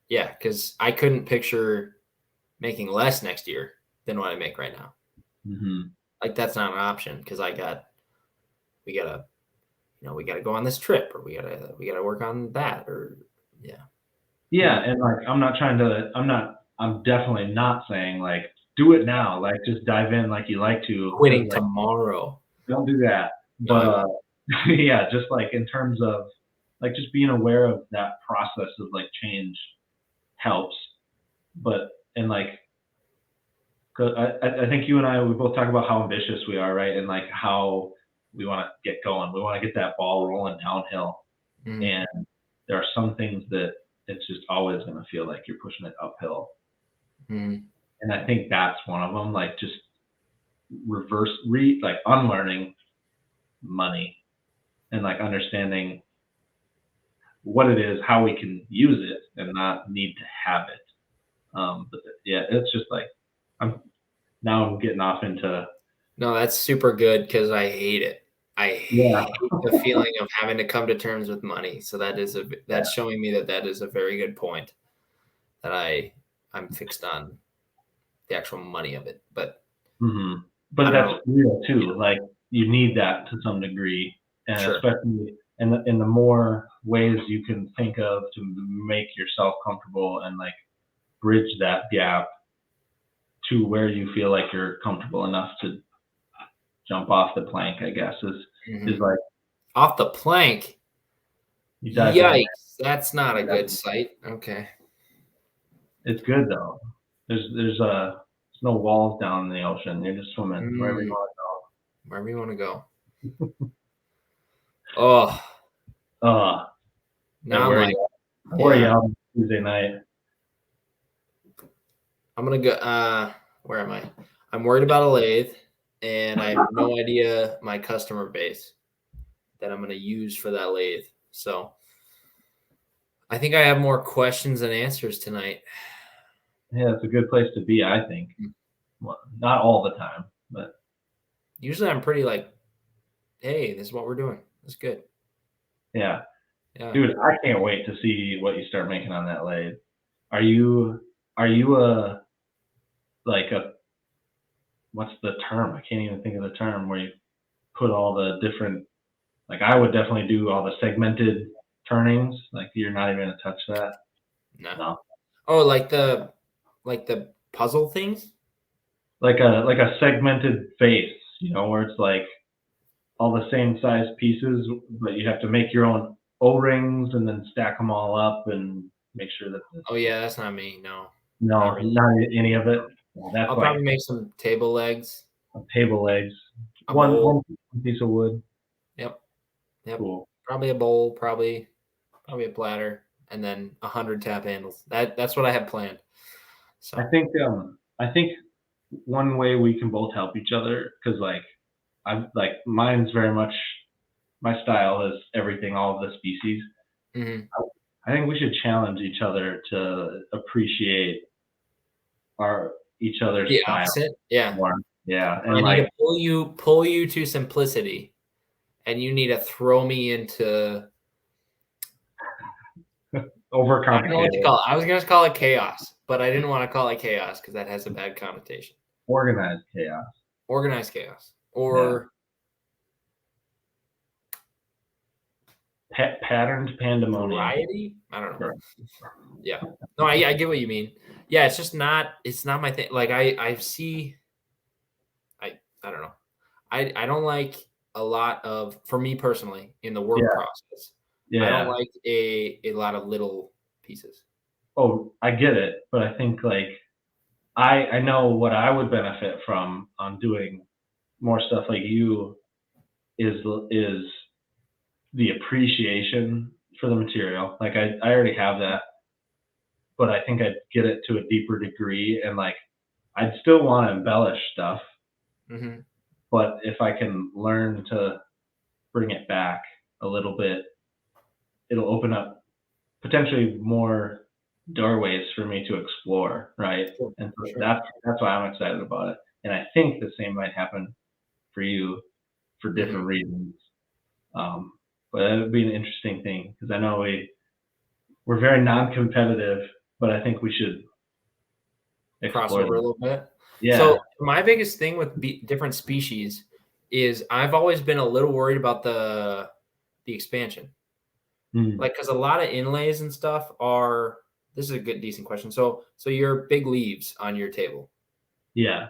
Yeah, because I couldn't picture making less next year than what I make right now. mhm. Like that's not an option because we gotta we gotta go on this trip or we gotta work on that or yeah. Yeah, Mm. and like I'm definitely not saying like do it now, like just dive in like you like to, because Quitting like tomorrow. don't do that. No, But I won't. yeah, just like in terms of like just being aware of that process of like change helps. But and like 'cause I think you and I we both talk about how ambitious we are, right? And like how we want to get going. We want to get that ball rolling downhill. Mm, And there are some things that it's just always going to feel like you're pushing it uphill. mm, And I think that's one of them. Like just like unlearning money and like understanding what it is, how we can use it, and not need to have it. But yeah, it's just like I'm getting off into no, that's super good because I hate it. I yeah, hate the feeling of having to come to terms with money. So yeah. that's showing me that is a very good point that I'm fixed on the actual money of it. But Hmm. I But don't that's know. real too. Like you need that to some degree, and Sure. especially in the more ways you can think of to make yourself comfortable and like bridge that gap to where you feel like you're comfortable enough to jump off the plank, I guess, is Mhm. like Off the plank. you dive in. Yikes! That's not a good sight. Okay. It's good though. There's no walls down in the ocean. You're just swimming wherever you Mm, want wherever you want to go. Oh, to go. I now I'm wear like, you. I wear you yeah, out on Tuesday night. I'm gonna go. Where am I? I'm worried about a lathe, and I have no idea my customer base that I'm gonna use for that lathe. So I think I have more questions than answers tonight. Yeah, it's a good place to be, I think. Well, not all the time, but Usually, I'm pretty like, hey, this is what we're doing. That's good. yeah. Yeah. Dude, I can't wait to see what you start making on that lathe. Are you a like a what's the term? I can't even think of the term where you put all the different like I would definitely do all the segmented turnings. Like you're not even gonna touch that. No. No. Oh, like the puzzle things. Like a segmented face, where it's like all the same size pieces, but you have to make your own O-rings and then stack them all up and make sure that Oh yeah, that's not me. No, not no, really. not any of it. Yeah, that's I'll like probably make some table legs, table legs, a one bowl. piece of wood. Yep. Yep. Cool. Probably a bowl, probably a platter, and then 100 tap handles. That's what I have planned. I So think I think one way we can both help each other, because like mine's very much my style is everything, all of the species. mhm. I think we should challenge each other to appreciate our each other's The style opposite. Yeah. more. Yeah, I and need like to pull you to simplicity, and you need to throw me into I don't know what to overcomplicated, call it. I was gonna call it chaos, but I didn't want to call it chaos because that has a bad connotation. organized chaos. Organized chaos Yeah, or patterned pandemonium. variety. I don't know. Sure. Yeah. No, I get what you mean. Yeah, it's just not. It's not my thing. Like I see. I don't know. I don't like a lot of for me personally in the work Yeah, process. I don't yeah. like a lot of little pieces. Oh, I get it, but I think like I know what I would benefit from on doing more stuff like you is the appreciation for the material. Like I already have that, but I think I'd get it to a deeper degree, and like I'd still want to embellish stuff, Hmm. but if I can learn to bring it back a little bit, it'll open up potentially more doorways for me to explore, right? Sure. And so Sure. that's why I'm excited about it. And I think the same might happen for you for Hmm. different reasons. Um, but that would be an interesting thing because I know we're very non-competitive, but I think we should explore Crossover a them. little bit. Yeah. So my biggest thing with different species is I've always been a little worried about the expansion. Mm. Like, because a lot of inlays and stuff are. This is a good, decent question. So your big leaves on your table. Yeah.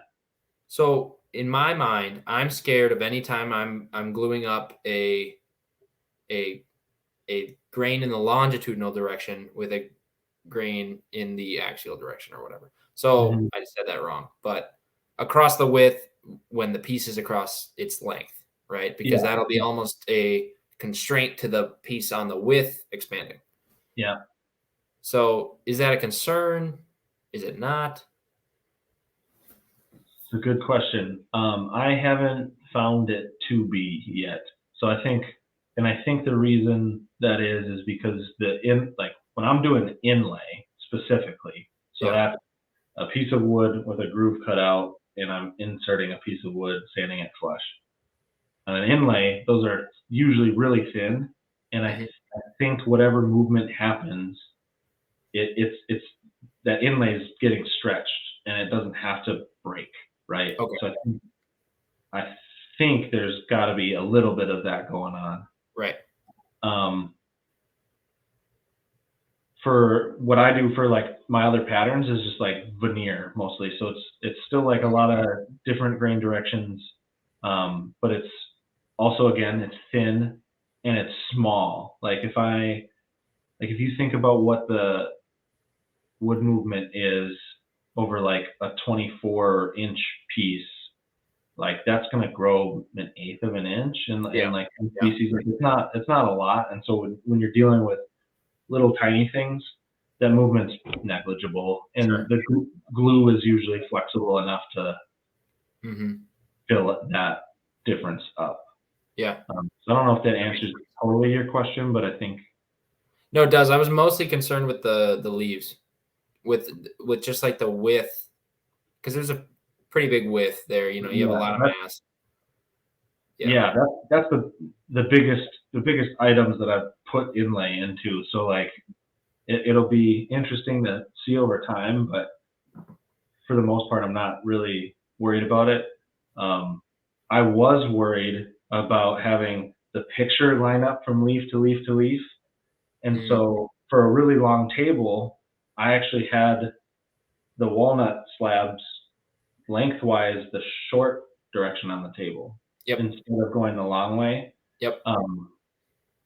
So in my mind, I'm scared of any time I'm gluing up a a grain in the longitudinal direction with a grain in the axial direction or whatever. So Mhm. I said that wrong, but across the width when the piece is across its length, right? Because Yeah. that'll be Yeah. almost a constraint to the piece on the width expanding. Yeah. So is that a concern? Is it not? It's a good question. I haven't found it to be yet. So I think the reason that is because like when I'm doing inlay specifically, so Yeah. that's a piece of wood with a groove cut out, and I'm inserting a piece of wood, sanding it flush. And an inlay, those are usually really thin, and Mhm. I think whatever movement happens, it's that inlay is getting stretched, and it doesn't have to break, right? Okay. So I think there's got to be a little bit of that going on. Right. Um, for what I do for like my other patterns is just like veneer mostly. So it's still like a lot of different grain directions, but it's also again it's thin and it's small. Like if you think about what the wood movement is over like a 24-inch piece, like that's going to grow an eighth of an inch Yeah. in like some Yeah. species. Like it's not a lot, and so when you're dealing with little tiny things, that movement's negligible, and Sure. the glue is usually flexible enough to Hmm. fill that difference up. Yeah. So I don't know if that That makes answers sense. totally your question, but I think No, it does. I was mostly concerned with the leaves, with just like the width, because there's a pretty big width there. You have a yeah, lot of mass. Yeah. yeah, that's the biggest items that I've put inlay into. So like it'll be interesting to see over time, but for the most part, I'm not really worried about it. Um, I was worried about having the picture line up from leaf to leaf to leaf. And Mm, so for a really long table, I actually had the walnut slabs lengthwise the short direction on the table yep. instead of going the long way. Yep. Um,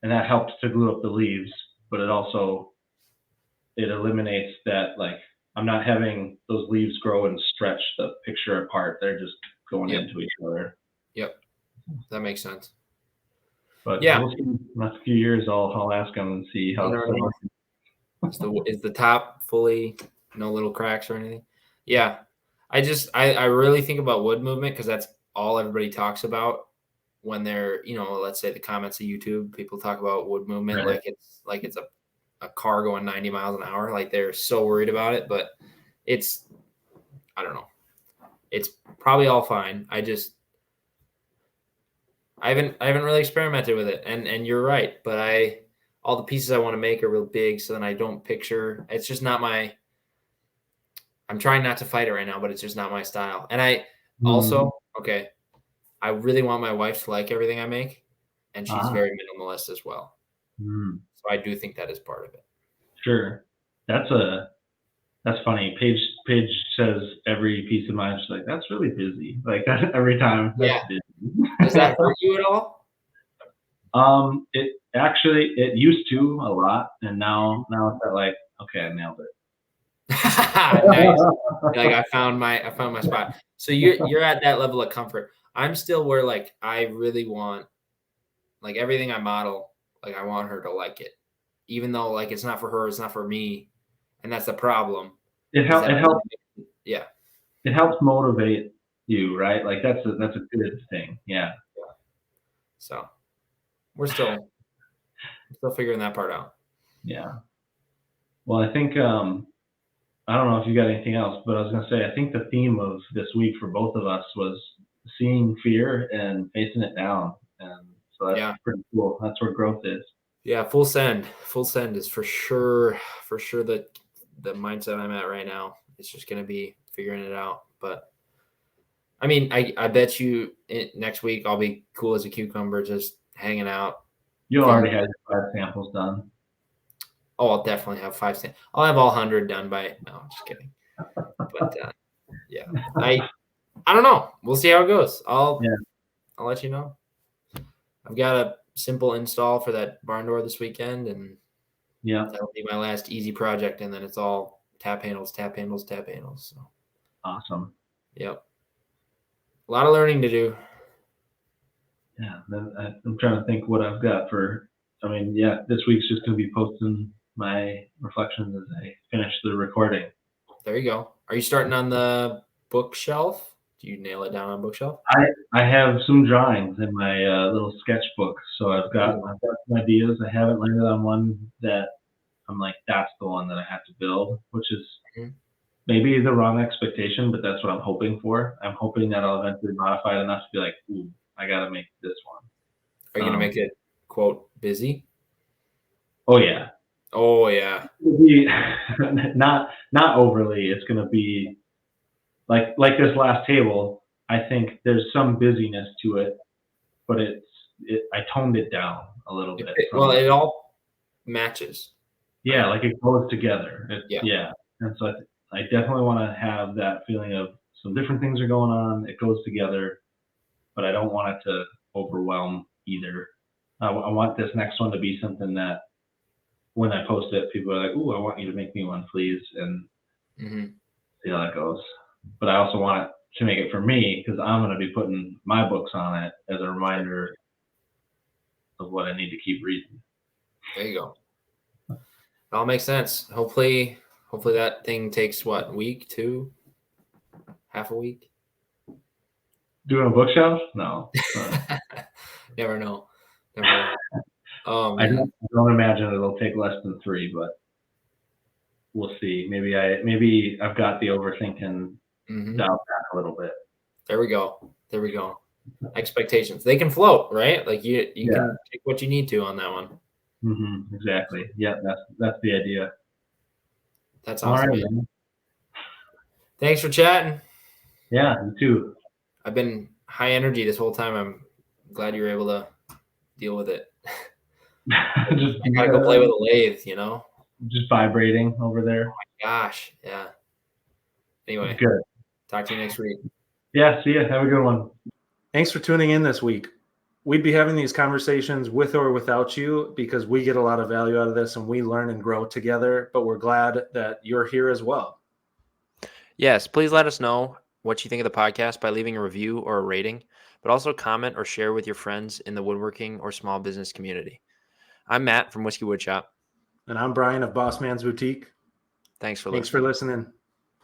and that helped to glue up the leaves, but it eliminates that like I'm not having those leaves grow and stretch the picture apart. They're just going Yep. into each other. Yep. That makes sense. But Yeah. we'll see. In the next few years, I'll ask them and see how it's going. Is the top fully, no little cracks or anything? Yeah. I really think about wood movement because that's all everybody talks about when they're, let's say the comments of YouTube, people talk about wood movement Right. like it's a car going 90 miles an hour. Like they're so worried about it, but I don't know. It's probably all fine. I haven't really experimented with it, and you're right. But all the pieces I want to make are real big, so then I don't picture. It's just not my. I'm trying not to fight it right now, but it's just not my style. And I also okay. I really want my wife to like everything I make, and she's very minimalist as well. So I do think that is part of it. Sure, that's funny. Paige says every piece of mine. She's like, "That's really busy." Like that every time. That's busy. Does that hurt you at all? It used to a lot, and now it's at like, okay, I nailed it. Nice. Like I found my spot. So you're at that level of comfort. I'm still where like I really want like everything I model, like I want her to like it. Even though like it's not for her, it's not for me. And that's the problem. It helps. Yeah. It helps motivate you, right? Like that's a good thing. Yeah. So we're still figuring that part out. Yeah. Well, I think I don't know if you got anything else, but I was gonna say I think the theme of this week for both of us was seeing fear and facing it down, and so that's pretty cool. That's where growth is. Yeah, full send is for sure the mindset I'm at right now. It's just gonna be figuring it out. But I mean, I bet you next week I'll be cool as a cucumber, just hanging out. You'll already have your 5 samples done. Oh, I'll definitely have 5 samples. I'll have all 100 done by. No, I'm just kidding. But yeah, I don't know. We'll see how it goes. I'll let you know. I've got a simple install for that barn door this weekend, and that'll be my last easy project. And then it's all tap handles. So awesome. Yep. A lot of learning to do. Yeah, I'm trying to think what I've got for. I mean, this week's just gonna be posting my reflections as I finish the recording. There you go. Are you starting on the bookshelf? Do you nail it down on bookshelf? I have some drawings in my little sketchbook, so I've got some ideas. I haven't landed on one that I'm like, that's the one that I have to build, which is maybe the wrong expectation, but that's what I'm hoping for. I'm hoping that I'll eventually modify it enough to be like, ooh, I got to make this one. Are you going to make it, quote, busy? Oh, yeah. Oh, yeah. Not overly. It's going to be like this last table. I think there's some busyness to it, but I toned it down a little bit. It all matches. Yeah, like it goes together. Yeah. And so I definitely want to have that feeling of some different things are going on. It goes together, but I don't want it to overwhelm either. I want this next one to be something that when I post it, people are like, "Ooh, I want you to make me one, please," and see how that goes. But I also want it to make it for me because I'm going to be putting my books on it as a reminder of what I need to keep reading. There you go. It all makes sense. Hopefully that thing takes what, a week, 2, half a week? Doing a bookshelf? No. Never know. I don't imagine it'll take less than 3, but we'll see. Maybe I've got the overthinking dialed back a little bit. There we go. Expectations. They can float, right? Like you can take what you need to on that one. Exactly. Yeah, that's the idea. That's awesome. All right, man. Thanks for chatting. Yeah, you too. I've been high energy this whole time. I'm glad you were able to deal with it. I gotta go play with a lathe, Just vibrating over there. Oh my gosh, yeah. Anyway, good. Talk to you next week. Yeah, see ya. Have a good one. Thanks for tuning in this week. We'd be having these conversations with or without you because we get a lot of value out of this and we learn and grow together, but we're glad that you're here as well. Yes, please let us know what you think of the podcast by leaving a review or a rating, but also comment or share with your friends in the woodworking or small business community. I'm Matt from Whiskey Woodshop. And I'm Bryan of Boss Man's Boutique. Thanks for Thanks listening. for listening.